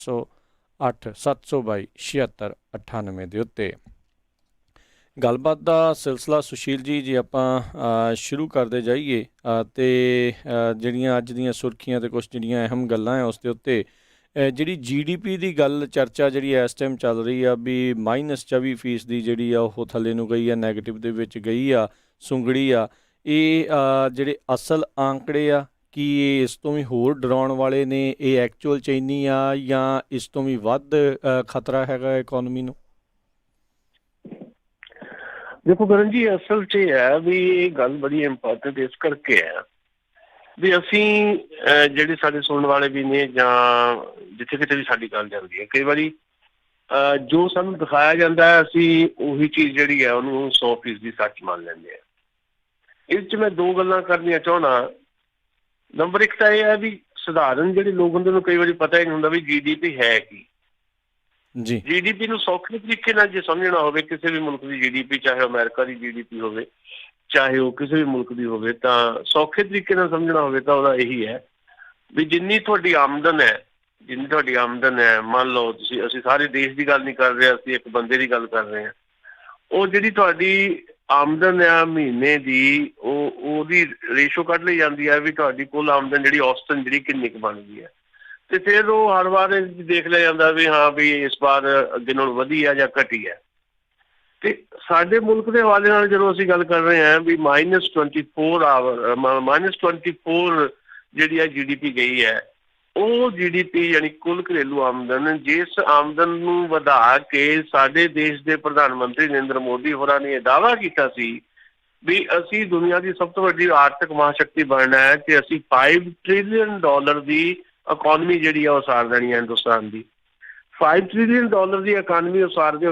708 722 7698 ਦੇ ਉੱਤੇ ਗੱਲਬਾਤ ਦਾ ਸਿਲਸਿਲਾ ਸੁਸ਼ੀਲ ਜੀ ਜੇ ਆਪਾਂ ਸ਼ੁਰੂ ਕਰਦੇ ਜਾਈਏ ਅਤੇ ਜਿਹੜੀਆਂ ਅੱਜ ਦੀਆਂ ਸੁਰਖੀਆਂ ਅਤੇ ਕੁਛ ਜਿਹੜੀਆਂ ਅਹਿਮ ਗੱਲਾਂ ਹੈ ਉਸ ਦੇ ਉੱਤੇ ਜਿਹੜੀ GDP ਦੀ ਗੱਲ ਚਰਚਾ ਜਿਹੜੀ ਇਸ ਟਾਈਮ ਚੱਲ ਰਹੀ ਆ ਵੀ -24% ਦੀ ਜਿਹੜੀ ਆ ਉਹ ਥੱਲੇ ਨੂੰ ਗਈ ਆ, ਨੈਗੇਟਿਵ ਦੇ ਵਿੱਚ ਗਈ ਆ, ਸੁੰਗੜੀ ਆ। ਇਹ ਜਿਹੜੇ ਅਸਲ ਆંકੜੇ ਆ ਕੀ ਇਹ ਇਸ ਤੋਂ ਵੀ ਹੋਰ ਡਰਾਉਣ ਵਾਲੇ ਨੇ? ਇਹ ਐਕਚੁਅਲ 'ਚ ਇੰਨੀ ਆ ਜਾਂ ਇਸ ਤੋਂ ਵੀ ਵੱਧ ਖਤਰਾ ਹੈਗਾ ਇਕੋਨਮੀ ਨੂੰ? ਦੇਖੋ ਕਰਨ ਜੀ, ਅਸਲ 'ਚ ਇਹ ਹੈ ਵੀ ਇਹ ਗੱਲ ਬੜੀ ਇੰਪੋਰਟੈਂਟ ਇਸ ਕਰਕੇ ਹੈ ਵੀ ਅਸੀਂ ਜਿਹੜੇ ਸਾਡੇ ਸੁਣਨ ਵਾਲੇ ਵੀ ਨੇ ਜਾਂ ਜਿੱਥੇ ਕਿਤੇ ਵੀ ਸਾਡੀ ਗੱਲ ਜਾਂਦੀ ਹੈ, ਕਈ ਵਾਰੀ ਜੋ ਸਾਨੂੰ ਦਿਖਾਇਆ ਜਾਂਦਾ ਹੈ ਅਸੀਂ ਉਹੀ ਚੀਜ਼ ਜਿਹੜੀ ਹੈ ਉਹਨੂੰ 100% ਸੱਚ ਮੰਨ ਲੈਂਦੇ ਹਾਂ। ਇਸ 'ਚ ਮੈਂ ਦੋ ਗੱਲਾਂ ਕਰਨੀਆਂ ਚਾਹੁੰਦਾ। ਨੰਬਰ ਇੱਕ ਤਾਂ ਇਹ ਹੈ ਵੀ ਸਧਾਰਨ ਜਿਹੜੇ ਲੋਕ ਹੁੰਦੇ ਨੂੰ ਕਈ ਵਾਰੀ ਪਤਾ ਹੀ ਨਹੀਂ ਹੁੰਦਾ ਵੀ GDP ਹੈ ਕੀ। GDP ਨੂੰ ਸੌਖੇ ਤਰੀਕੇ ਨਾਲ ਜੇ ਸਮਝਣਾ ਹੋਵੇ, ਕਿਸੇ ਵੀ ਮੁਲਕ ਦੀ GDP, ਚਾਹੇ ਅਮਰੀਕਾ ਦੀ GDP ਹੋਵੇ, ਚਾਹੇ ਉਹ ਕਿਸੇ ਵੀ ਮੁਲਕ ਦੀ ਹੋਵੇ, ਤਾਂ ਸੌਖੇ ਤਰੀਕੇ ਨਾਲ ਸਮਝਣਾ ਹੋਵੇ ਤਾਂ ਉਹਦਾ ਇਹੀ ਹੈ ਵੀ ਜਿੰਨੀ ਤੁਹਾਡੀ ਆਮਦਨ ਹੈ, ਮੰਨ ਲਓ ਅਸੀਂ ਸਾਰੇ ਦੇਸ਼ ਦੀ ਗੱਲ ਨਹੀਂ ਕਰ ਰਹੇ, ਅਸੀਂ ਇੱਕ ਬੰਦੇ ਦੀ ਗੱਲ ਕਰ ਰਹੇ ਹਾਂ, ਉਹ ਜਿਹੜੀ ਤੁਹਾਡੀ ਆਮਦਨ ਆ ਮਹੀਨੇ ਦੀ ਉਹਦੀ ਰੇਸ਼ੋ ਕੱਢ ਲਈ ਜਾਂਦੀ ਹੈ ਵੀ ਤੁਹਾਡੀ ਕੁੱਲ ਆਮਦਨ ਜਿਹੜੀ ਔਸਤਨ ਜਿਹੜੀ ਕਿੰਨੀ ਕੁ ਬਣਦੀ ਹੈ, ਤੇ ਫਿਰ ਉਹ ਹਰ ਵਾਰ ਦੇਖ ਲਿਆ ਜਾਂਦਾ ਵੀ ਹਾਂ ਵੀ ਇਸ ਵਾਰ ਅੱਗੇ ਨਾਲੋਂ ਵਧੀ ਆ ਜਾਂ ਘਟੀ ਹੈ। ਤੇ ਸਾਡੇ ਮੁਲਕ ਦੇ ਹਵਾਲੇ ਨਾਲ ਜਦੋਂ ਅਸੀਂ ਗੱਲ ਕਰ ਰਹੇ ਹਾਂ ਵੀ -24 ਜਿਹੜੀ ਆ GDP ਗਈ ਹੈ, ਉਹ GDP ਯਾਨੀ ਕੁੱਲ ਘਰੇਲੂ ਆਮਦਨ, ਜਿਸ ਆਮਦਨ ਨੂੰ ਵਧਾ ਕੇ ਸਾਡੇ ਦੇਸ਼ ਦੇ ਪ੍ਰਧਾਨ ਮੰਤਰੀ ਨਰਿੰਦਰ ਮੋਦੀ ਹੋਰਾਂ ਨੇ ਇਹ ਦਾਅਵਾ ਕੀਤਾ ਸੀ ਵੀ ਅਸੀਂ ਦੁਨੀਆ ਦੀ ਸਭ ਤੋਂ ਵੱਡੀ ਆਰਥਿਕ ਮਹਾਂਸ਼ਕਤੀ ਬਣਨਾ ਹੈ ਤੇ ਅਸੀਂ $5 ਟ੍ਰਿਲੀਅਨ ਦੀ ਇਕੋਨਮੀ ਜਿਹੜੀ ਆ ਉਸਾਰ ਦੇਣੀ ਹੈ ਹਿੰਦੁਸਤਾਨ ਦੀ। $5 ਟ੍ਰਿਲੀਅਨ ਦੀ ਇਕਾਨਮੀ ਉਸਾਰਦੇ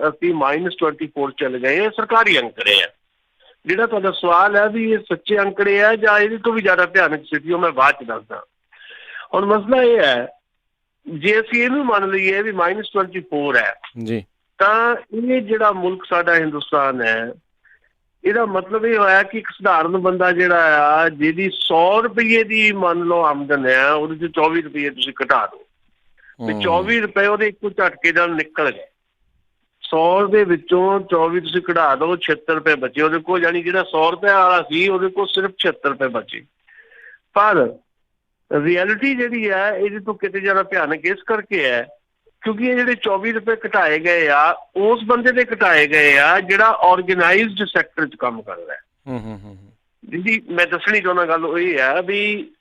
ਅਸੀਂ -24 ਚੱਲ ਗਏ। ਇਹ ਸਰਕਾਰੀ ਅੰਕੜੇ ਆ। ਜਿਹੜਾ ਤੁਹਾਡਾ ਸਵਾਲ ਹੈ ਵੀ ਇਹ ਸੱਚੇ ਅੰਕੜੇ ਆ ਜਾਂ ਇਹਦੇ ਤੋਂ ਵੀ ਜ਼ਿਆਦਾ ਭਿਆਨਕ ਸਥਿਤੀ, ਉਹ ਮੈਂ ਬਾਅਦ 'ਚ ਦੱਸਦਾ। ਹੁਣ ਮਸਲਾ ਇਹ ਹੈ, ਜੇ ਅਸੀਂ ਇਹਨੂੰ ਮੰਨ ਲਈਏ ਵੀ -24 ਹੈ ਜੀ, ਤਾਂ ਇਹ ਜਿਹੜਾ ਮੁਲਕ ਸਾਡਾ ਹਿੰਦੁਸਤਾਨ ਹੈ, ਇਹਦਾ ਮਤਲਬ ਇਹ ਹੋਇਆ ਕਿ ਇੱਕ ਸਧਾਰਨ ਬੰਦਾ ਜਿਹੜਾ ਆ ਜਿਹਦੀ 100 ਰੁਪਏ ਦੀ ਮੰਨ ਲਓ ਆਮਦਨ ਹੈ, ਉਹਦੇ 'ਚ 24 ਰੁਪਏ ਤੁਸੀਂ ਘਟਾ ਦਿਓ ਤੇ 24 ਰੁਪਏ ਉਹਦੇ ਇੱਕੋ ਝਟਕੇ ਨਾਲ ਨਿਕਲ ਗਏ। 100 ਦੇ ਵਿੱਚੋਂ 24 ਤੁਸੀਂ ਕਢਾ ਦਿਓ, 76 ਰੁਪਏ ਬਚੇ ਉਹਦੇ ਕੋਲ, ਯਾਨੀ ਜਿਹੜਾ 100 ਰੁਪਏ ਵਾਲਾ ਸੀ ਉਹਦੇ ਕੋਲ ਸਿਰਫ 76 ਰੁਪਏ ਬਚੇ। ਪਰ ਰਿਐਲਿਟੀ ਜਿਹੜੀ ਹੈ ਇਹਦੇ ਤੋਂ ਕਿਤੇ ਜ਼ਿਆਦਾ ਭਿਆਨਕ ਇਸ ਕਰਕੇ ਹੈ ਕਿਉਂਕਿ ਇਹ ਜਿਹੜੇ 24 ਰੁਪਏ ਘਟਾਏ ਗਏ ਆ ਉਸ ਬੰਦੇ ਦੇ ਘਟਾਏ ਗਏ ਆ ਜਿਹੜਾ ਔਰਗੇਨਾਈਜ਼ਡ ਸੈਕਟਰ 'ਚ ਕੰਮ ਕਰਦਾ ਹੈ। ਜਿਹਦੀ ਮੈਂ ਦੱਸਣੀ ਚਾਹੁੰਦਾ ਗੱਲ ਉਹ ਇਹ ਹੈ ਵੀ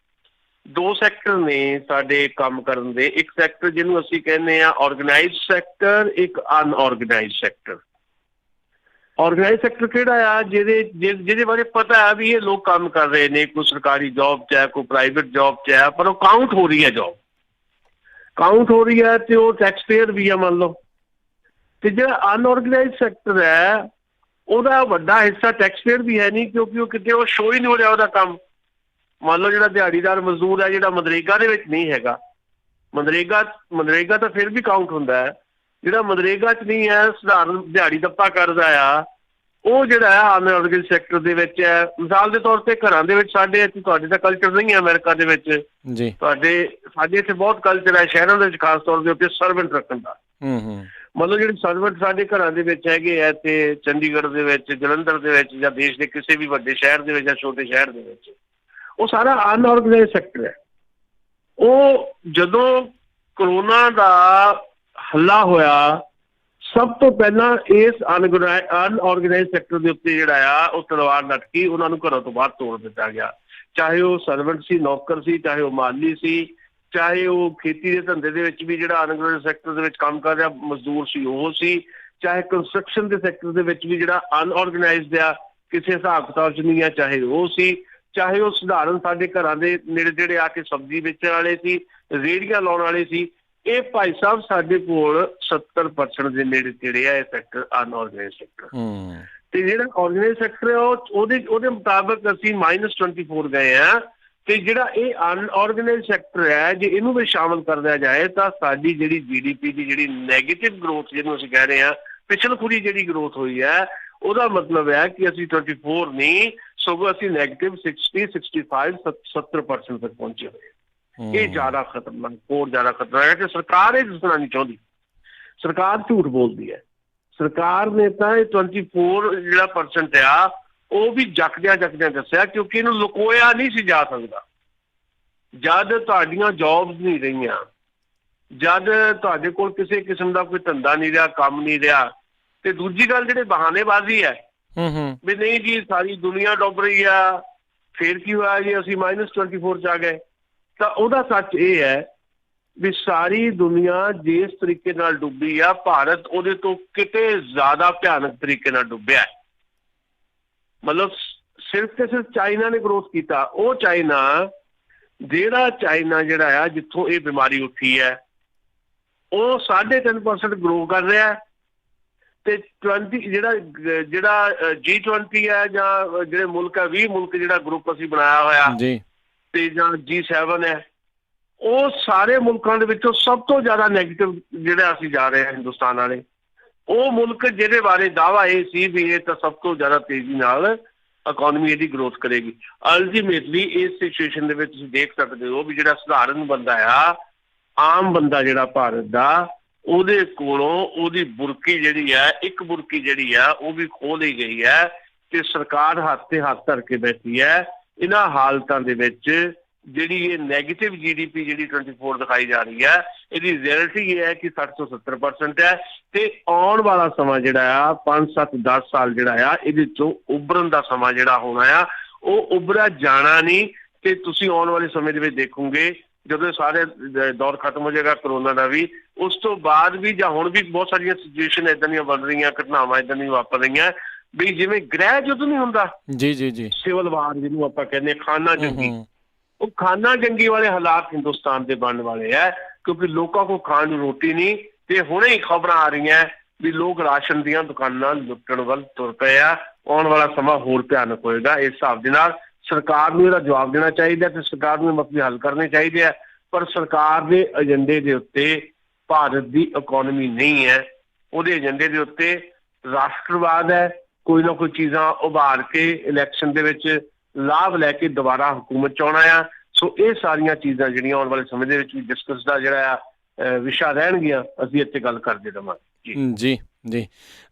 ਦੋ ਸੈਕਟਰ ਨੇ ਸਾਡੇ ਕੰਮ ਕਰਨ ਦੇ। ਇੱਕ ਸੈਕਟਰ ਜਿਹਨੂੰ ਅਸੀਂ ਕਹਿੰਦੇ ਆ ਔਰਗੇਨਾਈਜ਼ਡ ਸੈਕਟਰ, ਇੱਕ ਅਨਔਰਗੇਨਾਈਜ਼ਡ ਸੈਕਟਰ। ਔਰਗੇਨਾਈਜ਼ਡ ਸੈਕਟਰ ਕਿਹੜਾ ਆ? ਜਿਹਦੇ ਬਾਰੇ ਪਤਾ ਹੈ ਵੀ ਇਹ ਲੋਕ ਕੰਮ ਕਰ ਰਹੇ ਨੇ, ਕੋਈ ਸਰਕਾਰੀ ਜੋਬ 'ਚ ਹੈ, ਕੋਈ ਪ੍ਰਾਈਵੇਟ ਜੋਬ 'ਚ ਹੈ, ਪਰ ਉਹ ਕਾਊਂਟ ਹੋ ਰਹੀ ਹੈ, ਜੋਬ ਕਾਊਂਟ ਹੋ ਰਹੀ ਹੈ ਤੇ ਉਹ ਟੈਕਸ ਪੇਅਰ ਵੀ ਆ ਮੰਨ ਲਓ। ਤੇ ਜਿਹੜਾ ਅਨਔਰਗੇਨਾਈਜ਼ਡ ਸੈਕਟਰ ਹੈ ਉਹਦਾ ਵੱਡਾ ਹਿੱਸਾ ਟੈਕਸ ਪੇਅਰ ਵੀ ਹੈ ਨਹੀਂ, ਕਿਉਂਕਿ ਉਹ ਕਿਤੇ ਉਹ ਸ਼ੋ ਹੀ ਨਹੀਂ ਹੋ ਰਿਹਾ ਉਹਦਾ ਕੰਮ। ਮੰਨ ਲਓ ਜਿਹੜਾ ਦਿਹਾੜੀਦਾਰ ਮਜ਼ਦੂਰ ਹੈ ਜਿਹੜਾ ਮਨਰੇਗਾ ਦੇ ਵਿੱਚ ਨਹੀਂ ਹੈਗਾ, ਮਨਰੇਗਾ ਤਾਂ ਫਿਰ ਵੀ ਕਾਊਂਟ ਹੁੰਦਾ ਹੈ, ਜਿਹੜਾ ਮਨਰੇਗਾ 'ਚ ਨਹੀਂ ਹੈ, ਸਧਾਰਨ ਦਿਹਾੜੀ ਦੱਪਾ ਕਰਦਾ ਆ, ਉਹ ਜਿਹੜਾ ਹੈ ਅਨਔਰਗੇਨਾਈਜ਼ਡ ਸੈਕਟਰ ਦੇ ਵਿੱਚ ਹੈ। ਮਿਸਾਲ ਦੇ ਤੌਰ ਤੇ ਘਰਾਂ ਦੇ ਵਿੱਚ ਸਾਡੇ ਇੱਥੇ, ਤੁਹਾਡੇ ਦਾ ਕਲਚਰ ਨਹੀਂ ਹੈ ਅਮਰੀਕਾ ਦੇ ਵਿੱਚ, ਸਾਡੇ ਇੱਥੇ ਬਹੁਤ ਕਲਚਰ ਹੈ ਸ਼ਹਿਰਾਂ ਦੇ ਵਿੱਚ ਖਾਸ ਤੌਰ ਦੇ ਉੱਤੇ ਸਰਵੈਂਟ ਰੱਖਣ ਦਾ। ਮਤਲਬ ਜਿਹੜੇ ਸਰਵੈਂਟ ਸਾਡੇ ਘਰਾਂ ਦੇ ਵਿੱਚ ਹੈਗੇ ਆ ਇੱਥੇ ਚੰਡੀਗੜ੍ਹ ਦੇ ਵਿੱਚ, ਜਲੰਧਰ ਦੇ ਵਿੱਚ ਜਾਂ ਦੇਸ਼ ਦੇ ਕਿਸੇ ਵੀ ਵੱਡੇ ਸ਼ਹਿਰ ਦੇ ਵਿੱਚ ਜਾਂ ਛੋਟੇ ਸ਼ਹਿਰ ਦੇ ਵਿੱਚ, ਉਹ ਸਾਰਾ ਅਨਔਰਗੇਨਾਈਜ਼ਡ ਸੈਕਟਰ ਹੈ। ਉਹ ਜਦੋਂ ਕਰੋਨਾ ਦਾ ਹੱਲਾ ਹੋਇਆ, ਸਭ ਤੋਂ ਪਹਿਲਾਂ ਇਸ ਅਨਔਰਗੇਨਾਈਜ਼ਡ ਸੈਕਟਰ ਦੇ ਉੱਤੇ ਜਿਹੜਾ ਆ ਉਹ ਤਲਵਾਰ ਲਟਕੀ, ਉਹਨਾਂ ਨੂੰ ਘਰੋਂ ਤੋਂ ਬਾਹਰ ਤੋੜ ਦਿੱਤਾ ਗਿਆ। ਚਾਹੇ ਉਹ ਸਰਵੈਂਟ ਸੀ, ਨੌਕਰ ਸੀ, ਚਾਹੇ ਉਹ ਮਾਲੀ ਸੀ, ਚਾਹੇ ਉਹ ਖੇਤੀ ਦੇ ਧੰਦੇ ਦੇ ਵਿੱਚ ਵੀ ਜਿਹੜਾ ਅਨਔਰਗੇਨਾਈਜ਼ਡ ਸੈਕਟਰ ਦੇ ਵਿੱਚ ਕੰਮ ਕਰ ਰਿਹਾ ਮਜ਼ਦੂਰ ਸੀ ਉਹ ਸੀ, ਚਾਹੇ ਕੰਸਟਰਕਸ਼ਨ ਦੇ ਸੈਕਟਰ ਦੇ ਵਿੱਚ ਵੀ ਜਿਹੜਾ ਅਨਔਰਗੇਨਾਈਜ਼ਡ ਆ ਕਿਸੇ ਹਿਸਾਬ ਕਿਤਾਬ 'ਚ ਨਹੀਂ ਆ, ਚਾਹੇ ਉਹ ਸੀ, ਚਾਹੇ ਉਹ ਸਧਾਰਨ ਸਾਡੇ ਘਰਾਂ ਦੇ ਨੇੜੇ ਜਿਹੜੇ ਆ ਕੇ ਸਬਜ਼ੀ ਵੇਚਣ ਵਾਲੇ ਸੀ, ਰੇਹੜੀਆਂ ਲਾਉਣ ਵਾਲੇ ਸੀ। ਇਹ ਭਾਈ ਸਾਹਿਬ ਸਾਡੇ ਕੋਲ 70% ਦੇ ਨੇੜੇ ਤੇੜੇ ਆ ਇਹ ਸੈਕਟਰ ਅਨਔਰਗੇਨਾਈਜ਼ਡ ਸੈਕਟਰ। ਤੇ ਜਿਹੜਾ ਔਰਗੇਨਾਈਜ਼ਡ ਸੈਕਟਰ ਹੈ ਉਹਦੇ ਮੁਤਾਬਕ ਅਸੀਂ -24 ਗਏ ਆ। ਤੇ ਜਿਹੜਾ ਇਹ ਅਨਔਰਗੇਨਾਈਜ਼ਡ ਸੈਕਟਰ ਹੈ, ਜੇ ਇਹਨੂੰ ਵੀ ਸ਼ਾਮਲ ਕਰ ਦਿਆ ਜਾਏ ਤਾਂ ਸਾਡੀ ਜਿਹੜੀ GDP ਦੀ ਜਿਹੜੀ ਨੈਗੇਟਿਵ ਗਰੋਥ ਜਿਹਨੂੰ ਅਸੀਂ ਕਹਿ ਰਹੇ ਹਾਂ, ਪਿਛਲਖੁਰੀ ਜਿਹੜੀ ਗਰੋਥ ਹੋਈ ਹੈ, ਉਹਦਾ ਮਤਲਬ ਹੈ ਕਿ ਅਸੀਂ 24 ਨਹੀਂ ਸਗੋਂ ਅਸੀਂ -60, 65, 70% ਤੱਕ ਪਹੁੰਚੇ ਹੋਏ। ਇਹ ਜ਼ਿਆਦਾ ਖਤਰਨਾਕ, ਹੋਰ ਜ਼ਿਆਦਾ ਖਤਰਨਾਕ ਹੈ। ਕਿ ਸਰਕਾਰ ਇਹ ਦੱਸਣਾ ਨਹੀਂ ਚਾਹੁੰਦੀ, ਸਰਕਾਰ ਝੂਠ ਬੋਲਦੀ ਹੈ। ਸਰਕਾਰ ਨੇ ਤਾਂ ਇਹ 24 ਜਿਹੜਾ % ਆ ਉਹ ਵੀ ਜੱਕਦਿਆਂ ਦੱਸਿਆ, ਕਿਉਂਕਿ ਇਹਨੂੰ ਲੁਕੋਇਆ ਨਹੀਂ ਸੀ ਜਾ ਸਕਦਾ। ਜਦ ਤੁਹਾਡੀਆਂ ਜੌਬਸ ਨਹੀਂ ਰਹੀਆਂ, ਜਦ ਤੁਹਾਡੇ ਕੋਲ ਕਿਸੇ ਕਿਸਮ ਦਾ ਕੋਈ ਧੰਦਾ ਨਹੀਂ ਰਿਹਾ, ਕੰਮ ਨਹੀਂ ਰਿਹਾ, ਤੇ ਦੂਜੀ ਗੱਲ ਜਿਹੜੇ ਬਹਾਨੇਬਾਜ਼ੀ ਹੈ ਵੀ ਨਹੀਂ ਜੀ ਸਾਰੀ ਦੁਨੀਆ ਡੁੱਬ ਰਹੀ ਆ, ਫੇਰ ਕੀ ਹੋਇਆ ਜੀ ਅਸੀਂ -24 'ਚ ਆ ਗਏ, ਤਾਂ ਉਹਦਾ ਸੱਚ ਇਹ ਹੈ ਵੀ ਸਾਰੀ ਦੁਨੀਆ ਜਿਸ ਤਰੀਕੇ ਨਾਲ ਡੁੱਬੀ ਆ, ਭਾਰਤ ਉਹਦੇ ਤੋਂ ਕਿਤੇ ਜ਼ਿਆਦਾ ਭਿਆਨਕ ਤਰੀਕੇ ਨਾਲ ਡੁੱਬਿਆ। ਮਤਲਬ ਸਿਰਫ ਤੇ ਸਿਰਫ ਚਾਈਨਾ ਨੇ ਗਰੋਥ ਕੀਤਾ। ਉਹ ਚਾਈਨਾ ਜਿਹੜਾ ਆ ਜਿੱਥੋਂ ਇਹ ਬਿਮਾਰੀ ਉੱਠੀ ਹੈ, ਉਹ 3.5% ਗਰੋ ਕਰ ਰਿਹਾ। ਤੇ 20 ਜਿਹੜਾ G20 ਹੈ, ਜਾਂ ਜਿਹੜੇ ਮੁਲਕ ਹੈ 20 ਮੁਲਕ ਜਿਹੜਾ ਗਰੁੱਪ ਅਸੀਂ ਬਣਾਇਆ ਹੋਇਆ ਤੇ ਜਾਂ G7 ਹੈ, ਉਹ ਸਾਰੇ ਮੁਲਕਾਂ ਦੇ ਵਿੱਚੋਂ ਸਭ ਤੋਂ ਜ਼ਿਆਦਾ ਨੈਗੇਟਿਵ ਜਿਹੜਾ ਅਸੀਂ ਜਾ ਰਹੇ ਹਾਂ ਹਿੰਦੁਸਤਾਨ ਵਾਲੇ। ਉਹ ਮੁਲਕ ਜਿਹਦੇ ਬਾਰੇ ਦਾਅਵਾ ਇਹ ਸੀ ਵੀ ਇਹ ਤਾਂ ਸਭ ਤੋਂ ਜ਼ਿਆਦਾ ਤੇਜ਼ੀ ਨਾਲ ਇਕੋਨਮੀ ਇਹਦੀ ਗਰੋਥ ਕਰੇਗੀ। ਅਲਟੀਮੇਟਲੀ ਇਸ ਸਿਚੁਏਸ਼ਨ ਦੇ ਵਿੱਚ ਤੁਸੀਂ ਦੇਖ ਸਕਦੇ ਹੋ ਵੀ ਜਿਹੜਾ ਸਧਾਰਨ ਬੰਦਾ ਆ, ਆਮ ਬੰਦਾ ਜਿਹੜਾ ਭਾਰਤ ਦਾ, ਉਹਦੇ ਕੋਲੋਂ ਉਹਦੀ ਬੁਰਕੀ ਜਿਹੜੀ ਹੈ, ਇੱਕ ਬੁਰਕੀ ਜਿਹੜੀ ਆ ਉਹ ਵੀ ਖੋਹ ਲਈ ਗਈ ਹੈ। ਤੇ ਸਰਕਾਰ ਹੱਥ ਤੇ ਹੱਥ ਧਰ ਕੇ ਬੈਠੀ ਹੈ। ਇਹਨਾਂ ਹਾਲਤਾਂ ਦੇ ਵਿੱਚ ਜਿਹੜੀ ਇਹ ਨੈਗੇਟਿਵ GDP ਜਿਹੜੀ 24 ਦਿਖਾਈ ਜਾ ਰਹੀ ਹੈ, ਇਹਦੀ ਰਿਐਲਿਟੀ ਇਹ ਹੈ ਕਿ 60 ਤੋਂ 70% ਹੈ। ਤੇ ਆਉਣ ਵਾਲਾ ਸਮਾਂ ਜਿਹੜਾ ਆ 5, 7, 10 ਸਾਲ ਜਿਹੜਾ ਆ, ਇਹਦੇ ਚੋਂ ਉਭਰਨ ਦਾ ਸਮਾਂ ਜਿਹੜਾ ਹੋਣਾ ਆ, ਉਹ ਉਭਰਿਆ ਜਾਣਾ ਨਹੀਂ। ਤੇ ਤੁਸੀਂ ਆਉਣ ਵਾਲੇ ਸਮੇਂ ਦੇ ਵਿੱਚ ਦੇਖੋਗੇ ਜਦੋਂ ਸਾਰੇ ਦੌਰ ਖਤਮ ਹੋ ਜਾਏਗਾ ਕਰੋਨਾ ਦਾ ਵੀ, ਉਸ ਤੋਂ ਬਾਅਦ ਵੀ ਜਾਂ ਹੁਣ ਵੀ ਬਹੁਤ ਸਾਰੀਆਂ ਸਿਚੁਏਸ਼ਨ ਇੱਦਾਂ ਦੀਆਂ ਬਣ ਰਹੀਆਂ, ਘਟਨਾਵਾਂ ਇੱਦਾਂ ਦੀਆਂ ਵਾਪਰ ਰਹੀਆਂ ਵੀ ਜਿਵੇਂ ਗ੍ਰਹਿ ਯੁੱਧ ਨਹੀਂ ਹੁੰਦਾ, ਸਿਵਲ ਵਾਰ ਜਿਹਨੂੰ ਆਪਾਂ ਕਹਿੰਦੇ ਖਾਨਾ ਜੰਗੀ, ਉਹ ਖਾਨਾ ਜੰਗੀ ਵਾਲੇ ਹਾਲਾਤ ਹਿੰਦੁਸਤਾਨ ਦੇ ਬਣਨ ਵਾਲੇ ਹੈ। ਕਿਉਂਕਿ ਲੋਕਾਂ ਕੋਲ ਖਾਣ ਨੂੰ ਰੋਟੀ ਨਹੀਂ, ਤੇ ਹੁਣੇ ਹੀ ਖਬਰਾਂ ਆ ਰਹੀਆਂ ਵੀ ਲੋਕ ਰਾਸ਼ਨ ਦੀਆਂ ਦੁਕਾਨਾਂ ਲੁੱਟਣ ਵੱਲ ਤੁਰ ਪਏ ਆ। ਆਉਣ ਵਾਲਾ ਸਮਾਂ ਹੋਰ ਭਿਆਨਕ ਹੋਏਗਾ। ਇਸ ਹਿਸਾਬ ਦੇ ਨਾਲ ਸਰਕਾਰ ਨੂੰ ਇਹਦਾ ਜਵਾਬ ਦੇਣਾ ਚਾਹੀਦਾ ਤੇ ਸਰਕਾਰ ਨੂੰ ਮਸਲੇ ਹੱਲ ਕਰਨੇ ਚਾਹੀਦੇ ਆ। ਪਰ ਸਰਕਾਰ ਦੇ ਏਜੰਡੇ ਦੇ ਉੱਤੇ ਭਾਰਤ ਦੀ ਇਕੋਨਮੀ ਨਹੀਂ ਹੈ, ਉਹਦੇ ਏਜੰਡੇ ਦੇ ਉੱਤੇ ਰਾਸ਼ਟਰਵਾਦ ਹੈ। ਕੋਈ ਨਾ ਕੋਈ ਚੀਜ਼ਾਂ ਉਭਾਰ ਕੇ ਇਲੈਕਸ਼ਨ ਦੇ ਵਿੱਚ ਲਾਭ ਲੈ ਕੇ ਦੁਬਾਰਾ ਹਕੂਮਤ ਚ ਆਉਣਾ ਆ। ਸੋ ਇਹ ਸਾਰੀਆਂ ਚੀਜ਼ਾਂ ਜਿਹੜੀਆਂ ਆਉਣ ਵਾਲੇ ਸਮੇਂ ਦੇ ਵਿੱਚ ਵੀ ਡਿਸਕਸ ਦਾ ਜਿਹੜਾ ਆ ਵਿਸ਼ਾ ਰਹਿਣਗੀਆਂ। ਅਸੀਂ ਇੱਥੇ ਗੱਲ ਕਰਦੇ ਰਹਾਂਗੇ। ਜੀ